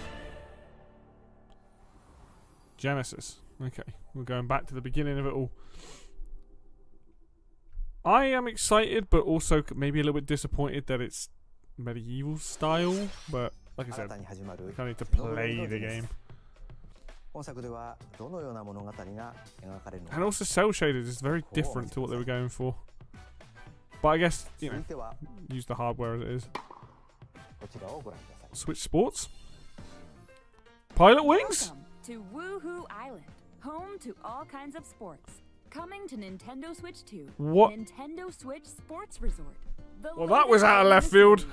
Genesis. Okay, we're going back to the beginning of it all. I am excited, but also maybe a little bit disappointed that it's medieval style. But like I said, I kind of need to play the game. 本作ではどのような物語が描かれるのか。 And also, cell shaded is very different to what they were going for. But I guess, you know, use the hardware as it is. こちらをご覧ください。 Switch Sports? Pilot Wings? Welcome to Woohoo Island, home to all kinds of sports. Coming to Nintendo Switch 2. What? Nintendo Switch Sports Resort. Well, that was out of left field.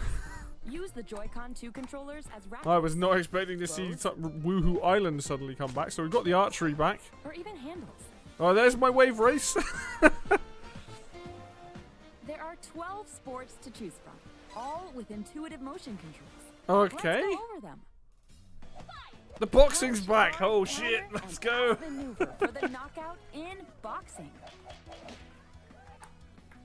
Use the Joy-Con 2 controllers as I was not expecting to see Woohoo Island suddenly come back, so we've got the archery back. Or even handles. Oh, there's my wave race. There are 12 sports to choose from, all with intuitive motion controls. Okay. Let's go over them. The boxing's back. Oh shit, let's go. Maneuver for the knockout in boxing.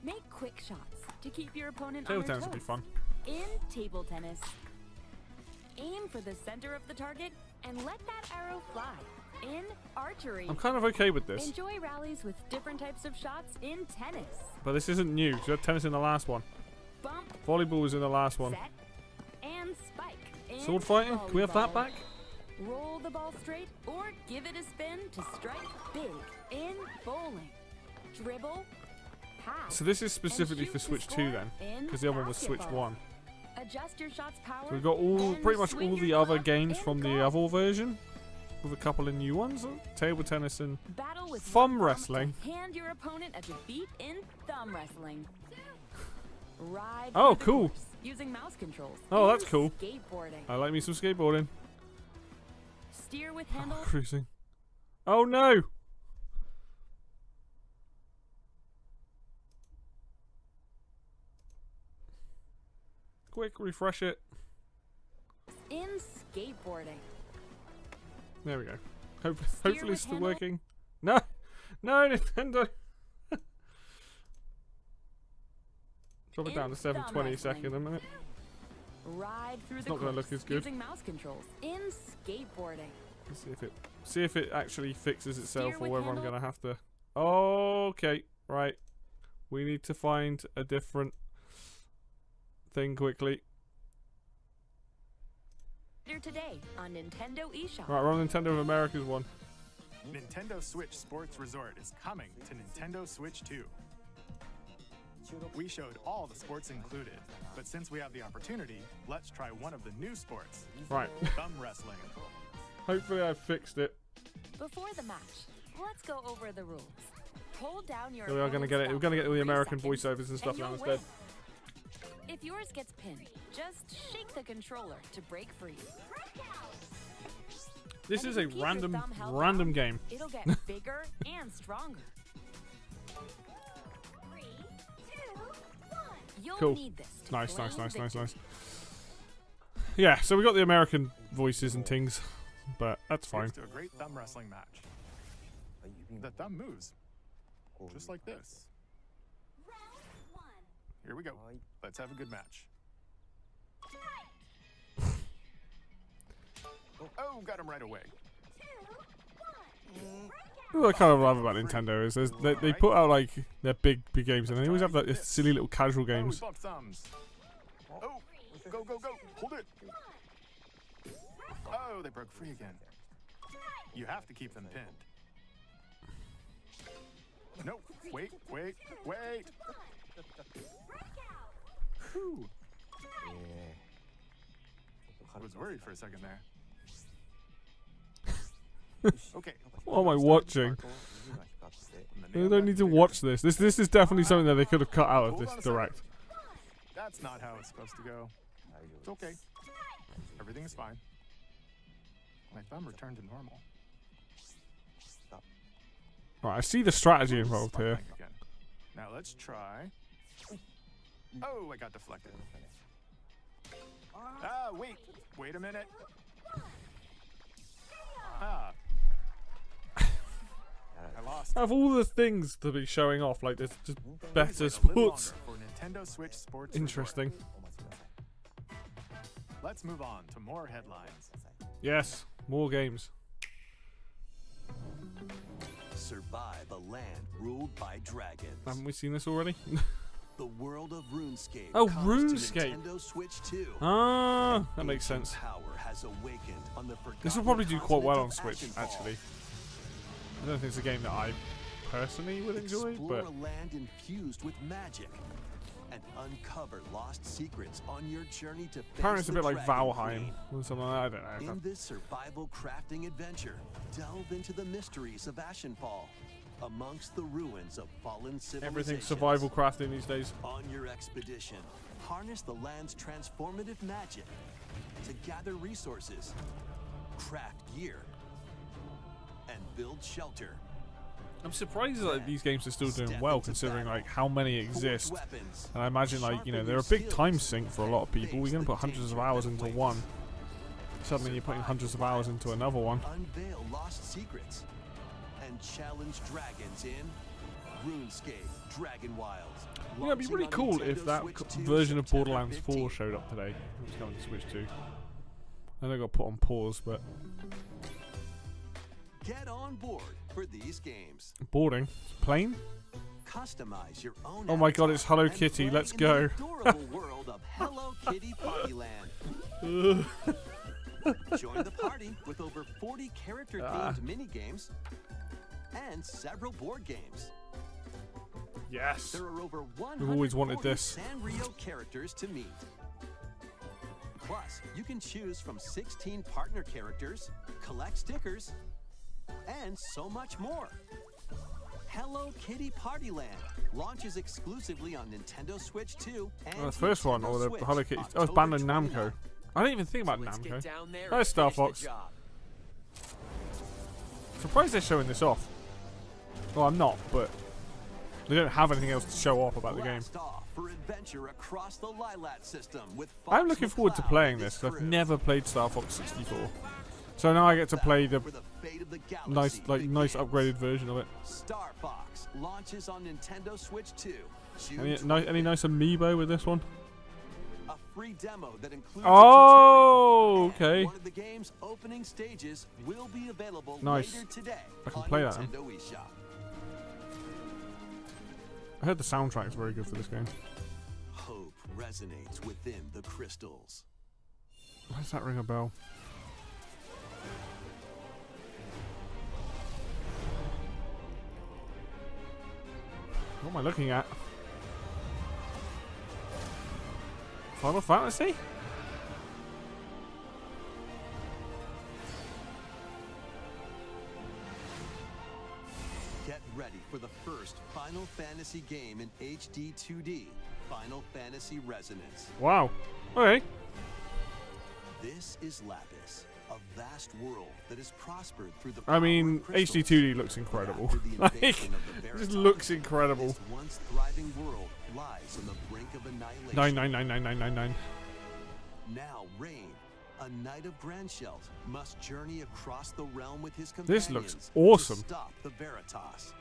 Make quick shots to keep your opponent on Table their tennis toes. would be fun. In table tennis, aim for the center of the target and let that arrow fly. In archery, I'm kind of okay with this. enjoy rallies with different types of shots in tennis. But this isn't new. You had tennis in the last one. Bump, Volleyball was in the last one. set, and spike. In Sword fighting? Can we have that volleyball. back? Roll the ball straight or give it a spin to strike big. In bowling, dribble, pass. So this is specifically and for shoot Switch to 2 score then, in because the other one was Switch basketball. 1. Adjust your shot's power. So we've got all, and pretty much swing all your the other glove games in from the golf. other version, with a couple of new ones. Table tennis and Battle with thumb one thumb wrestling. to hand your opponent a defeat in thumb wrestling. Ride Oh, through the cool. course using mouse controls. Oh, in that's cool. Skateboarding. I like me some skateboarding. Steer with Oh, handles. cruising. Oh no! Quick, refresh it. In skateboarding. There we go. Hopefully with it's still handle. working. No! No, Nintendo! Drop it In down to 720 a second a minute. Ride through It's the not gonna course look as good. using mouse controls. In skateboarding. Let's see if it actually fixes itself Steer or with whether I'm handle. gonna have to. Okay, right. We need to find a different thing quickly. Later today on Nintendo eShop. Right, we're on Nintendo of America's one. Nintendo Switch Sports Resort is coming to Nintendo Switch 2. We showed all the sports included, but since we have the opportunity, let's try one of the new sports. Right. Thumb wrestling. Hopefully I fixed it. Before the match, let's go over the rules. Hold down your So we are gonna opponent's get it. We're thumb gonna get for all the 3 American seconds, voiceovers and stuff you'll now win. instead. If yours gets pinned, just shake the controller to break free. This And is if a you keep your random thumb held random down, game. It'll get bigger and stronger. You'll Cool. need this to Nice, claim nice, nice, nice, victory. nice. Yeah, so we got the American voices and things, but that's fine. Here's to a great thumb wrestling match. The thumb moves, just like this. Here we go. Let's have a good match. Oh, got him right away. What I kind of love about Nintendo is they put out like their big games and they always have like this silly little casual Oh, games. we bumped thumbs. Oh, go, go, go. Hold it. Oh, they broke free again. You have to keep them pinned. No, wait. Whew. I was worried for a second there. Okay. What am I watching? I don't need to watch this. This is definitely something that they could have cut out of Hold this on a second. direct. That's not how it's supposed to go. It's okay. Everything is fine. My thumb returned to normal. Right, I see the strategy involved here. Again. Now let's try. Oh, I got deflected. Ah, wait a minute. lost. Out of all the things to be showing off, like there's just better Please wait a little sports. longer for Nintendo Switch Sports Interesting. Report. Let's move on to more headlines. Yes, more games. Survive a land ruled by dragons. Haven't we seen this already? The world of RuneScape. Oh, comes to RuneScape. Nintendo Switch 2. Ah, that makes Ancient sense. Power has awakened on the This will forgotten probably do quite well on continent Switch, of Ashenfall. actually. I don't think it's a game that I personally would enjoy, Explore but a land infused with magic and uncover lost secrets on your journey to face apparently it's a the bit like Dragon Valheim Queen. or something like that. I don't know. In this survival crafting adventure, delve into the mysteries of Ashenfall, amongst the ruins of fallen civilizations. Everything's survival crafting these days. On your expedition, harness the land's transformative magic to gather resources, craft gear, and build shelter. I'm surprised that these games are still doing well, considering like how many exist. And I imagine like, you know, they're a big time sink for a lot of people. We're gonna put hundreds of hours into one. Suddenly you're putting hundreds of hours into another one. Unveil lost secrets and challenge dragons in RuneScape Dragon Wilds. Yeah, it'd be really cool if that version of Borderlands 4 showed up today. It was coming to Switch 2. I know it got put on pause, but Get on board for these games. boarding. Plane? Customize your own. Oh my god, it's Hello avatar Kitty. and Let's play in go. the adorable world of Hello Kitty Partyland. Join the party with over 40 character-themed mini games and several board games. Yes. There are over 140 We've always wanted this. Sanrio characters to meet. Plus, you can choose from 16 partner characters, collect stickers, and so much more. Hello Kitty Partyland launches exclusively on Nintendo Switch 2 and Oh, the first one, or the Switch Hello Kitty. Oh, it's October Bandai 29. Namco. I didn't even think about Let's get Namco. down there There's and Star finish the Fox. job. Surprised they're showing this off. Well, I'm not, but they don't have anything else to show off about the game. Blast off for adventure across the Lilat system with I'm Fox looking forward to McCloud playing and this, his 'cause I've crew. never played Star Fox 64. So now I get to play the For the fate of the nice, galaxy nice begins. upgraded version of it. Star Fox launches on Nintendo Switch 2. June Any nice amiibo with this one? A free demo that includes Oh, a tutorial. okay. One of the game's opening stages will be available Nice. later today I can on play that then. Nintendo eShop. I heard the soundtrack's very good for this game. Hope resonates within the crystals. Why does that ring a bell? What am I looking at? Final Fantasy? Get ready for the first Final Fantasy game in HD 2D, Final Fantasy Resonance. Wow. Okay. This is Lapis, a vast world that has prospered through the I mean, power of crystals. HD2D looks incredible. After the Like, invasion of the it just Veritas, looks incredible. This once thriving world lies on the brink of annihilation. 999999. Now Rain, a knight of Grandshelt, must journey across the realm with his This companions looks awesome. to stop the Veritas.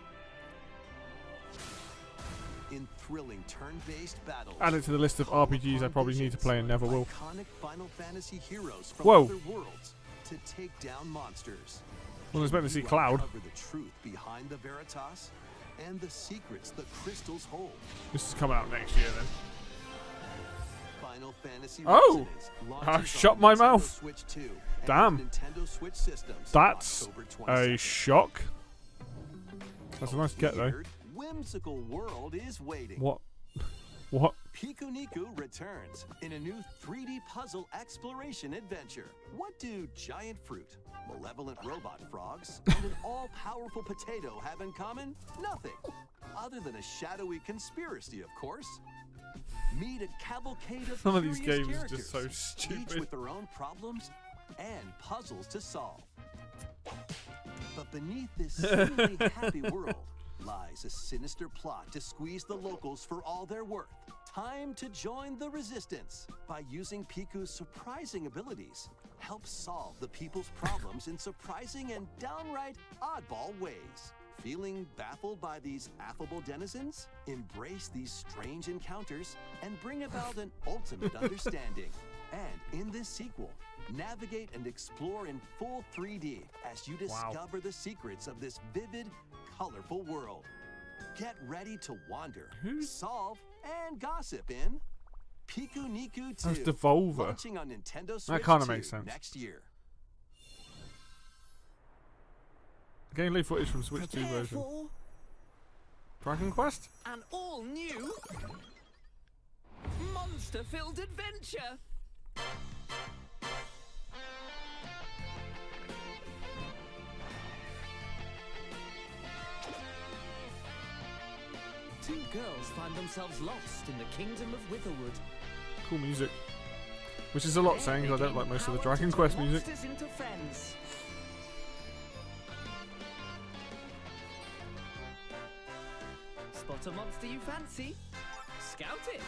In thrilling turn-based battles, Add it to the list of RPGs I probably need to play and never will. iconic Final Fantasy heroes from Whoa. other worlds to take down monsters. Wasn't expecting to see You Cloud. uncover the truth behind the Veritas and the secrets the crystals hold. This is coming out next year then. Final Fantasy Oh! Resonance I launches shut on my Nintendo mouth. Switch 2 and Damn. Nintendo Switch systems That's October a 22nd. shock. That's a nice get though. Weird, whimsical world is waiting. What? What? Pikuniku returns in a new 3D puzzle exploration adventure. What do giant fruit, malevolent robot frogs, and an all-powerful potato have in common? Nothing. Other than a shadowy conspiracy, of course. Meet a cavalcade of Some of these curious games are just so characters, stupid. each with their own problems and puzzles to solve. But beneath this seemingly happy world lies a sinister plot to squeeze the locals for all they're worth. Time to join the resistance by using Piku's surprising abilities. Help solve the people's problems in surprising and downright oddball ways. Feeling baffled by these affable denizens? Embrace these strange encounters and bring about an ultimate understanding. And in this sequel, navigate and explore in full 3D as you discover the secrets of this vivid, colorful world. Get ready to wander, solve, and gossip in Piku Niku 2. That's Devolver. Launching on Nintendo Switch That kind of 2 makes sense. next year. Gameplay footage from Switch 2 version. Dragon Quest? An all-new monster-filled adventure. Two girls find themselves lost in the kingdom of Witherwood. Cool music. Which is a lot saying because I don't like most of the Dragon Quest music. Monsters into friends. Spot a monster you fancy? Scout it!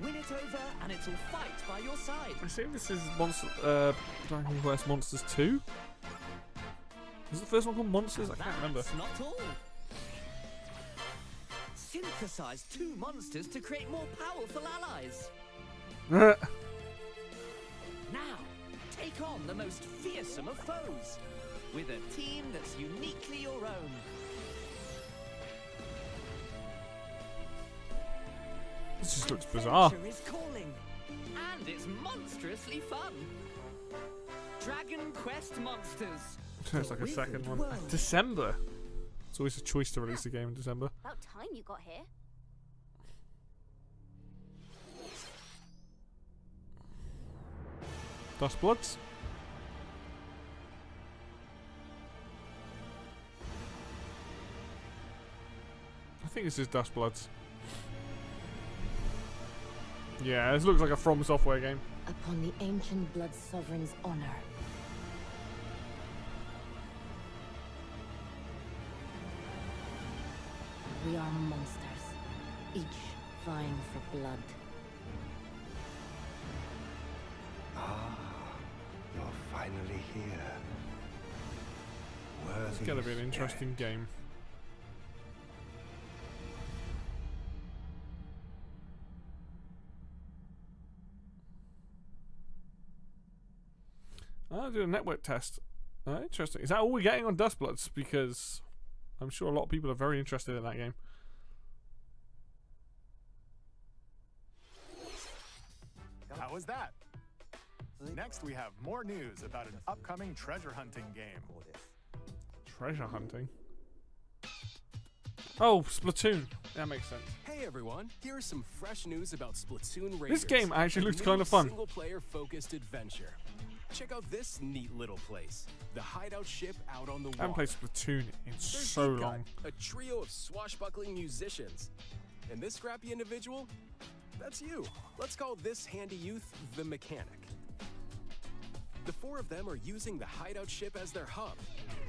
Win it over and it'll fight by your side. I assume this is Dragon Quest Monsters 2? Is the first one called Monsters? I can't remember. That's not all. Synthesize two monsters to create more powerful allies. Now, take on the most fearsome of foes with a team that's uniquely your own. This just looks bizarre. Adventure is calling, and it's monstrously fun. Dragon Quest Monsters. It's like a second one. December. It's always a choice to release a game in December. About time you got here. Dustbloods? I think this is Dustbloods. Yeah, this looks like a From Software game. Upon the ancient blood sovereign's honor. We are monsters, each vying for blood. Ah, you're finally here. It's gonna be an interesting game. I'll do a network test. Interesting. Is that all we're getting on Dustbloods? Because I'm sure a lot of people are very interested in that game. How was that? Next, we have more news about an upcoming treasure hunting game. Treasure hunting? Oh, Splatoon. That makes sense. Hey everyone, here's some fresh news about Splatoon Raiders. This game actually a looks new kind of fun. Single-player focused adventure. Check out this neat little place, the hideout ship out on the water. I haven't played Splatoon in There's so Deep Cut, long. a trio of swashbuckling musicians. And this scrappy individual? That's you. Let's call this handy youth the mechanic. The four of them are using the hideout ship as their hub,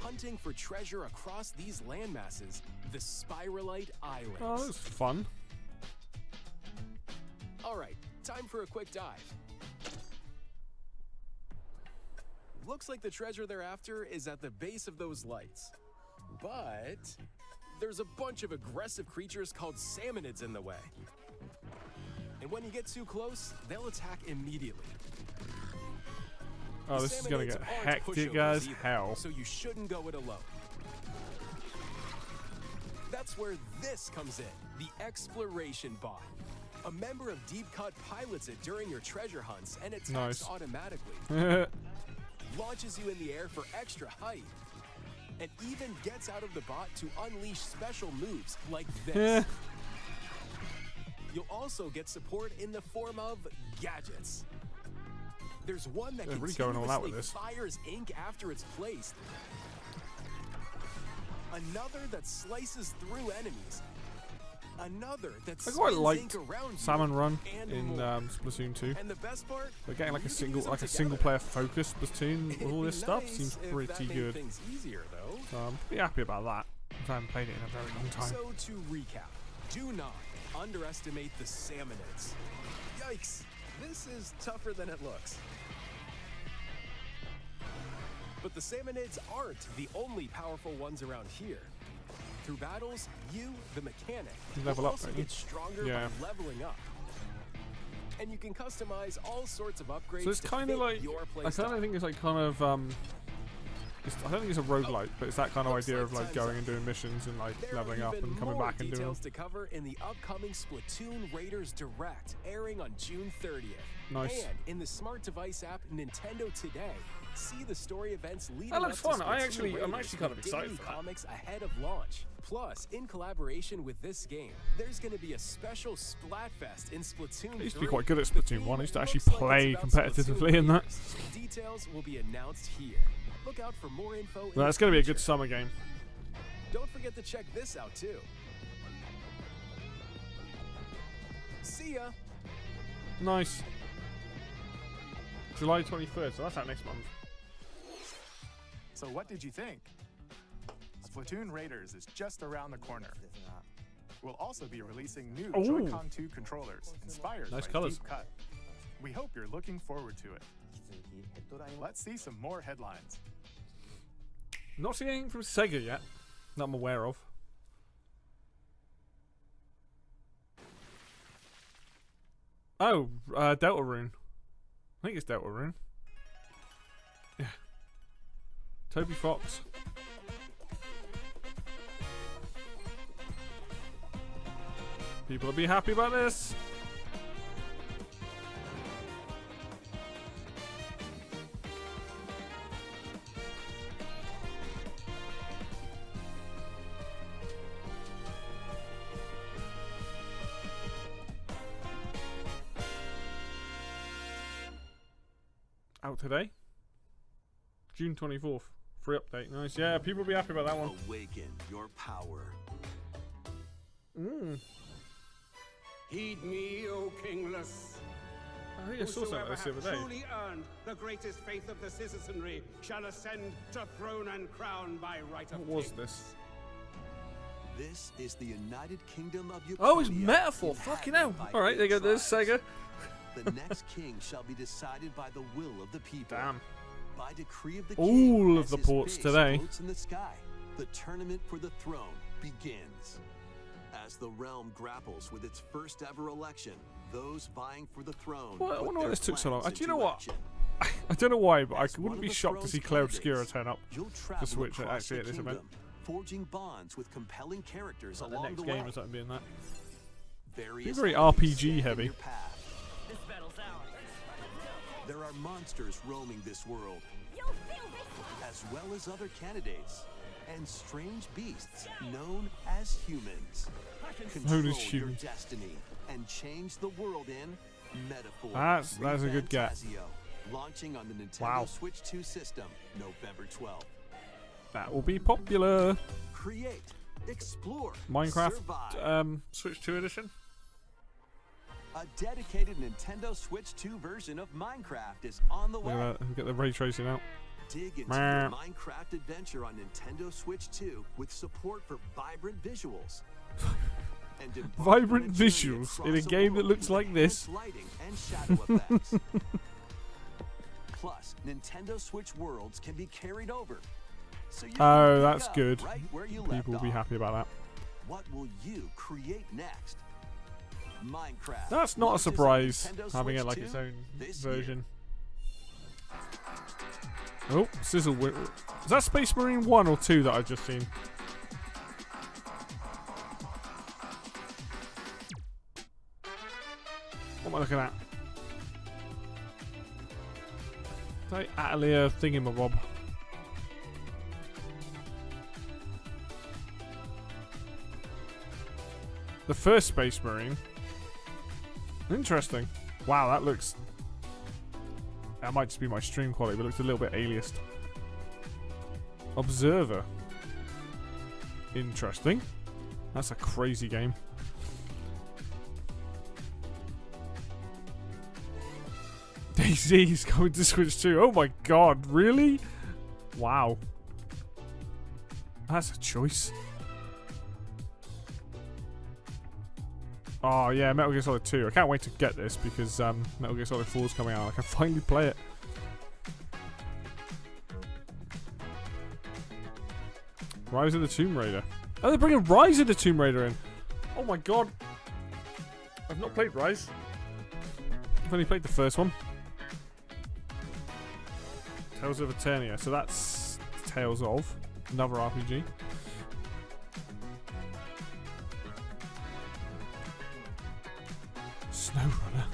hunting for treasure across these landmasses, the Spiralite Islands. Oh, that's fun. Alright, time for a quick dive. Looks like the treasure they're after is at the base of those lights. But there's a bunch of aggressive creatures called salmonids in the way. And when you get too close, they'll attack immediately. Oh, this is gonna get hectic as hell. So you shouldn't go it alone. That's where this comes in, the exploration bot. A member of Deep Cut pilots it during your treasure hunts and attacks Nice. automatically. Launches you in the air for extra height. And even gets out of the bot to unleash special moves like this. You'll also get support in the form of gadgets. There's one that They're really going all out with continuously this. fires ink after it's placed. Another that slices through enemies. Another that I quite spins liked ink around you, Salmon Run and in more. Splatoon 2. And the best part, But getting like a you can use them together. single player focused Splatoon with all It'd this be stuff nice seems if pretty that made good. things easier, though. So I'm pretty happy about that. 'Cause I haven't played it in a very long time. So to recap, do not underestimate the salmonids. Yikes! this is tougher than it looks. But the Salmonids aren't the only powerful ones around here. Through battles, you, the mechanic, Level will up, also don't you? get stronger Yeah. by leveling up. And you can customize all sorts of upgrades So it's to kind of fit like, your I playstyle. kind of think it's like kind of, I don't think it's a roguelike, but it's that kind of idea of like going and doing missions and like There leveling are up even and coming more back and doing. details to cover in the upcoming Splatoon Raiders Direct, airing on June 30th. Nice. And in the smart device app Nintendo Today, see the story events leading That looks up to fun. Splatoon I'm Raiders actually kind of with excited daily for that. comics ahead of launch. Plus, in collaboration with this game, there's going to be a special Splatfest in Splatoon 3. I used to be quite good at The Splatoon theme 1. I used to actually looks like play it's about competitively Splatoon in that. Raiders. Details will be announced here. Look out for more info. in That's the going to be a future. good summer game. Don't forget to check this out too. See ya. Nice. July 23rd, so that's out next month. So what did you think? Splatoon Raiders is just around the corner. We'll also be releasing new Ooh. Joy-Con 2 controllers inspired Nice by colours. Deep Cut. We hope you're looking forward to it. Let's see some more headlines. Not seeing anything from Sega yet, that I'm aware of. Oh, Deltarune. I think it's Deltarune. Yeah. Toby Fox. People will be happy about this. Out today, June 24th. Free update. Nice. Yeah, people will be happy about that one. Awaken your power. Heed me, O kingless. I think I saw something like this the other day. Truly earned the greatest faith of the citizenry shall ascend to throne and crown by right of What was king. this? This is the United Kingdom of Ukraine. Oh, it's Metaphor. Fucking hell. Alright, there you go. There's Sega. The next king shall be decided by the will of the people. Damn. By decree of the All king, of as the his ports face today. floats in the sky, the tournament for the throne begins. As the realm grapples with its first ever election, those vying for the throne. Well, I put wonder why their this took so long. plans Do you know into what? action. I don't know why, but I As one wouldn't of be the shocked to throne's see Claire candidates, Obscura turn up you'll to travel Switch across actually the at this kingdom, event. forging bonds with compelling characters Like the along next the game way. or something being that. Various Be very enemies RPG stand in heavy. your path. There are monsters roaming this world, as well as other candidates, and strange beasts known as humans. Control Known as your humans. destiny and change the world in Metaphor. That's a good get. Refantasio, launching on the Nintendo Wow. Switch 2 system, November 12th. That will be popular. Create, explore, Minecraft survive. Switch 2 edition. A dedicated Nintendo Switch 2 version of Minecraft is on the Look way. at that. Get the ray tracing out. Dig into Meh. the Minecraft adventure on Nintendo Switch 2 with support for vibrant visuals. And embark Vibrant on a journey visuals in a across game that world looks with like this. enhanced lighting and shadow effects. Plus, Nintendo Switch worlds can be carried over. So you Oh, can pick that's up good. right where you left People will be off. happy about that. What will you create next? Minecraft. That's not a launches on surprise Nintendo having it Switch like 2 its own this year. version. Oh, Sizzle. Is that Space Marine 1 or 2 that I've just seen? What am I looking at? Is that Atelier thingamabob? The first Space Marine. Interesting. Wow, that looks... That might just be my stream quality, but it looks a little bit aliased. Observer. Interesting. That's a crazy game. DayZ's going to Switch 2. Oh my god, really? Wow. That's a choice. Oh yeah, Metal Gear Solid 2. I can't wait to get this because Metal Gear Solid 4 is coming out. I can finally play it. Rise of the Tomb Raider. Oh, they're bringing Rise of the Tomb Raider in. Oh my god. I've not played Rise. I've only played the first one. Tales of Eternia. So that's Tales of. Another RPG. SnowRunner.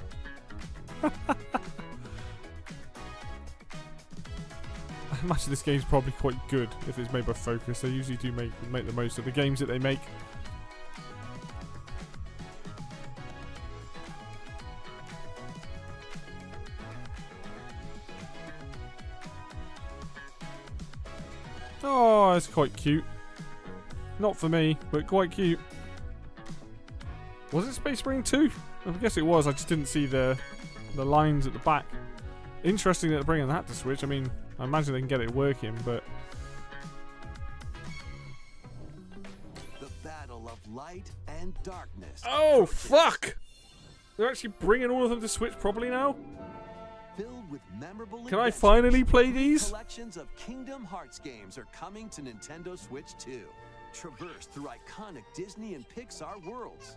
I imagine this game's probably quite good if it's made by Focus. They usually do make the most of the games that they make. Oh, it's quite cute. Not for me, but quite cute. Was it Space Marine 2? I guess it was. I just didn't see the lines at the back. Interesting that they're bringing that to Switch. I mean, I imagine they can get it working, but... The battle of light and darkness. Oh, fuck! They're actually bringing all of them to Switch properly now? Filled with memorable Can I finally play these? Collections of Kingdom Hearts games are coming to Nintendo Switch 2. Traverse through iconic Disney and Pixar worlds.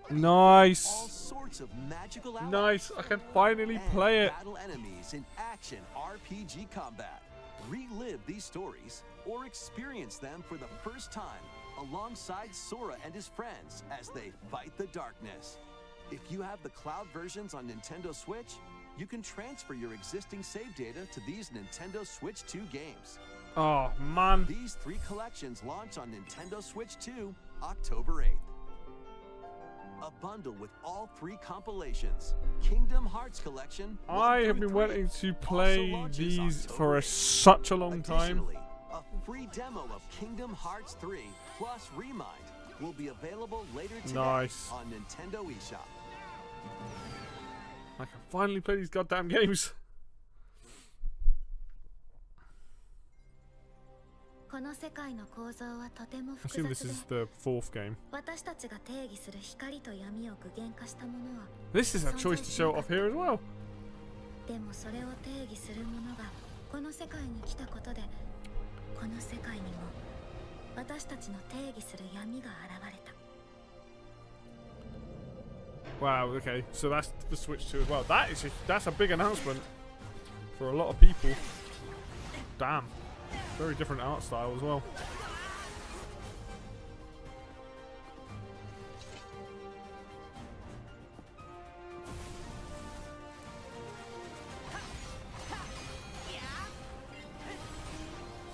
Nice. All sorts of magical allies. Nice. I can finally play it. Battle enemies in action RPG combat. Relive these stories or experience them for the first time alongside Sora and his friends as they fight the darkness. If you have the cloud versions on Nintendo Switch, you can transfer your existing save data to these Nintendo Switch 2 games. Oh, man. These 3 collections launch on Nintendo Switch 2, October 8th. A bundle with all 3 compilations. Kingdom Hearts Collection. I have been wanting to play these for such a long time. A free demo of Kingdom Hearts 3 plus Remind will be available later today on Nintendo eShop. I can finally play these goddamn games. I assume this is the 4th game. This is a choice to show it off here as well. Wow, okay, so that's the Switch 2 as well. That's a big announcement for a lot of people. Damn. Very different art style as well.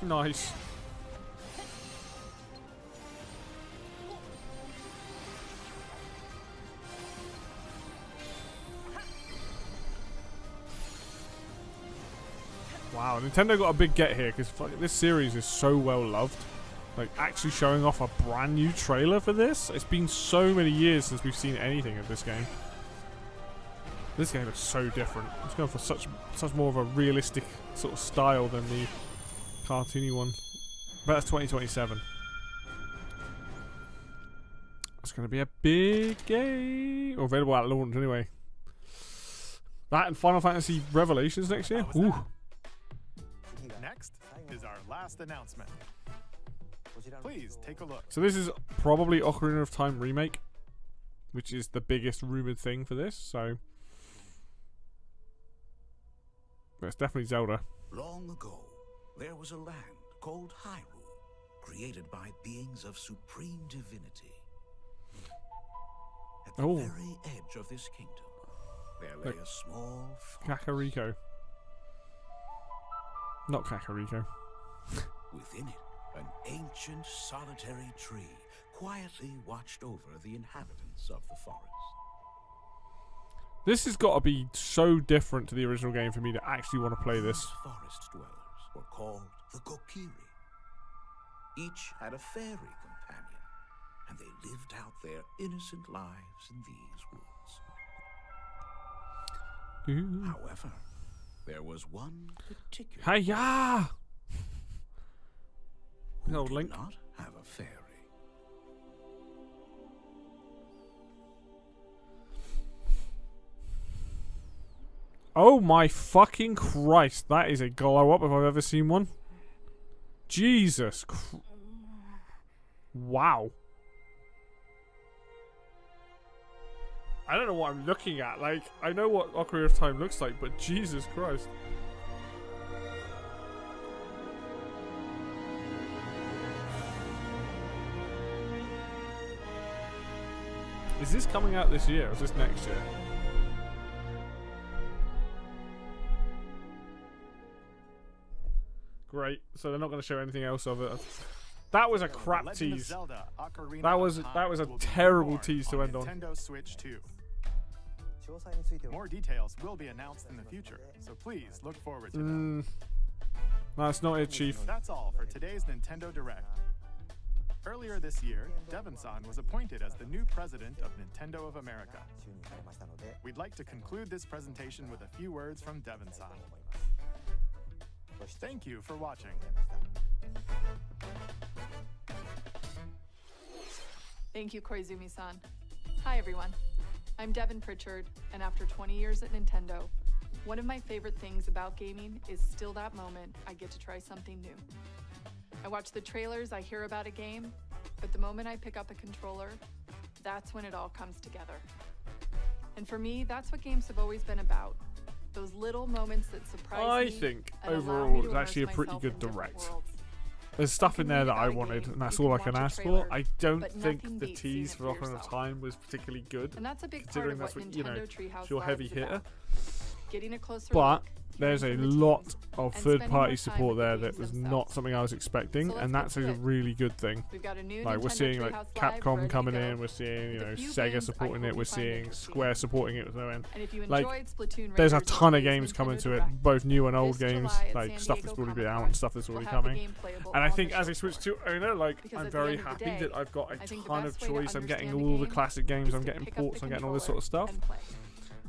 Nice. Wow, Nintendo got a big get here because this series is so well loved. Like, actually showing off a brand new trailer for this. It's been so many years since we've seen anything of this game. This game is so different. It's going for such more of a realistic sort of style than the cartoony one. But that's 2027. It's going to be a big game. Or available at launch anyway. That and Final Fantasy Revelations next year. Ooh. Next is our last announcement. Please take a look. So this is probably Ocarina of Time remake, which is the biggest rumored thing for this. So, but it's definitely Zelda. Long ago, there was a land called Hyrule, created by beings of supreme divinity. At the very edge of this kingdom, there lay a small Kakariko. Not Kakariko. Within it, an ancient solitary tree quietly watched over the inhabitants of the forest. This has got to be so different to the original game for me to actually want to play this. These forest dwellers were called the Kokiri. Each had a fairy companion, and they lived out their innocent lives in these woods. However, there was one particular Hiya! who did not have a fairy. Oh my fucking Christ. That is a glow up if I've ever seen one. Jesus Christ. Wow. I don't know what I'm looking at. Like, I know what Ocarina of Time looks like, but Jesus Christ. Is this coming out this year or is this next year? Great. So they're not going to show anything else of it. That was a crap tease. That was a terrible tease to end on. Nintendo Switch 2. More details will be announced in the future, so please look forward to them. That's not it, Chief. That's all for today's Nintendo Direct. Earlier this year, Devon-san was appointed as the new president of Nintendo of America. We'd like to conclude this presentation with a few words from Devon-san. Thank you for watching. Thank you, Koizumi-san. Hi, everyone. I'm Devin Pritchard, and after 20 years at Nintendo, one of my favorite things about gaming is still that moment I get to try something new. I watch the trailers, I hear about a game, but the moment I pick up a controller, that's when it all comes together. And for me, that's what games have always been about. Those little moments that surprise me. I think and allow overall me it to was actually a immerse pretty myself good in different direct. worlds. There's stuff in there that I wanted, and that's all I can ask for. I don't but think nothing the beats seeing tease it for for Ocarina of yourself. Time was particularly good. And that's a big part considering of that's what what, you know, Nintendo Treehouse it's your Live heavy is hitter. about. Getting a closer But look, there's a hearing from the lot teams, of and spending third-party more time support with the there games that was themselves. not something I was expecting, So let's and get that's to a it. really good thing. We've got a new Like we're Nintendo seeing like Treehouse Live Capcom ready to coming go, in, we're seeing, you with a know, few Sega games I supporting hope it, we're you find seeing interesting. Square supporting it with no end. And if you Like enjoyed Splatoon there's a Raiders ton of Origins games coming Nintendo to it, Direct, both new and old this games, July at like San stuff Diego that's already been Comic-Con, out and stuff that's we'll already have the coming. game playable And I on think the as a show Switch floor. 2 owner, like Because I'm at the very end of the happy day, that I've got a I think the ton of best way to choice. I'm getting understand the all the game classic games, is I'm to getting pick up ports, the I'm getting all this sort of controller stuff. and play.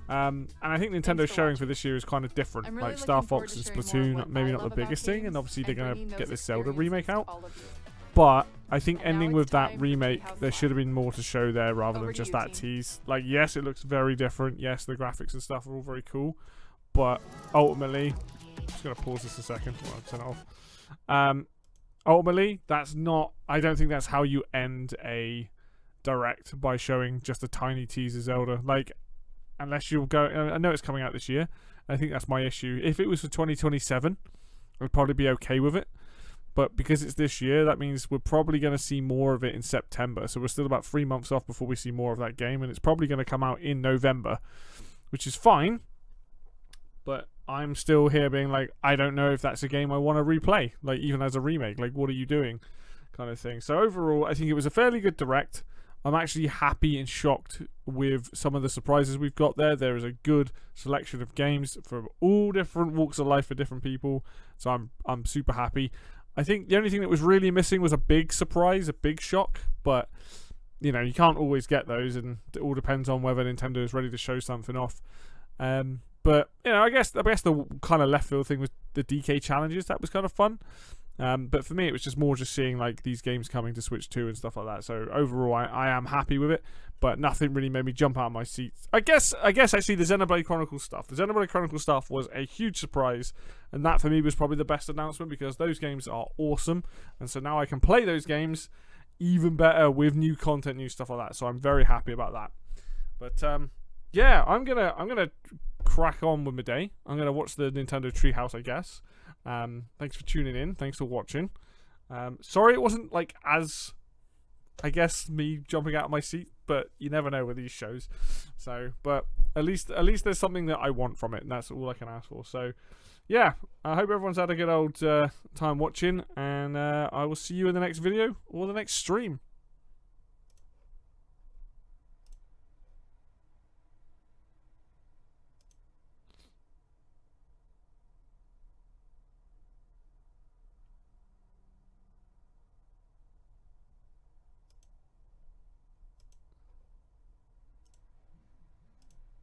And I think Nintendo's showing for this year is kind of different. I'm really Like Star looking forward Fox to and sharing more Splatoon, of what maybe I not the love about biggest thing, and games obviously they're and going bringing to those get this Zelda experiences remake to out. all of you. But I think And now ending it's with that time for remake, Treehouse there should have been more to show there rather Over than to just you, that team. tease. Like, yes, it looks very different. Yes, the graphics and stuff are all very cool. But ultimately, I'm just going to pause this a second while I turn it off. Ultimately, that's not, I don't think that's how you end a direct by showing just a tiny teaser Zelda. Like, unless you'll go, I know it's coming out this year. I think that's my issue. If it was for 2027, I'd probably be okay with it. But because it's this year, that means we're probably going to see more of it in September. So we're still about 3 months off before we see more of that game. And it's probably going to come out in November, which is fine. But I'm still here being like, I don't know if that's a game I want to replay. Like, even as a remake. Like, what are you doing? Kind of thing. So overall, I think it was a fairly good direct. I'm actually happy and shocked with some of the surprises we've got there. There is a good selection of games from all different walks of life for different people. So I'm super happy. I think the only thing that was really missing was a big surprise, a big shock. But, you know, you can't always get those, and it all depends on whether Nintendo is ready to show something off. But, you know, I guess the kind of left field thing was the DK challenges. That was kind of fun. But for me, it was just more just seeing like these games coming to Switch 2 and stuff like that. So overall, I am happy with it, but nothing really made me jump out of my seat. I guess actually the Xenoblade Chronicles stuff. The Xenoblade Chronicles stuff was a huge surprise, and that for me was probably the best announcement because those games are awesome, and so now I can play those games even better with new content, new stuff like that. So I'm very happy about that. But yeah, I'm gonna crack on with my day. I'm gonna watch the Nintendo Treehouse, I guess. Thanks for tuning in. Thanks for watching. Sorry it wasn't like as, I guess, me jumping out of my seat, but you never know with these shows. So, but at least there's something that I want from it, and that's all I can ask for. So, yeah, I hope everyone's had a good old time watching, and I will see you in the next video or the next stream.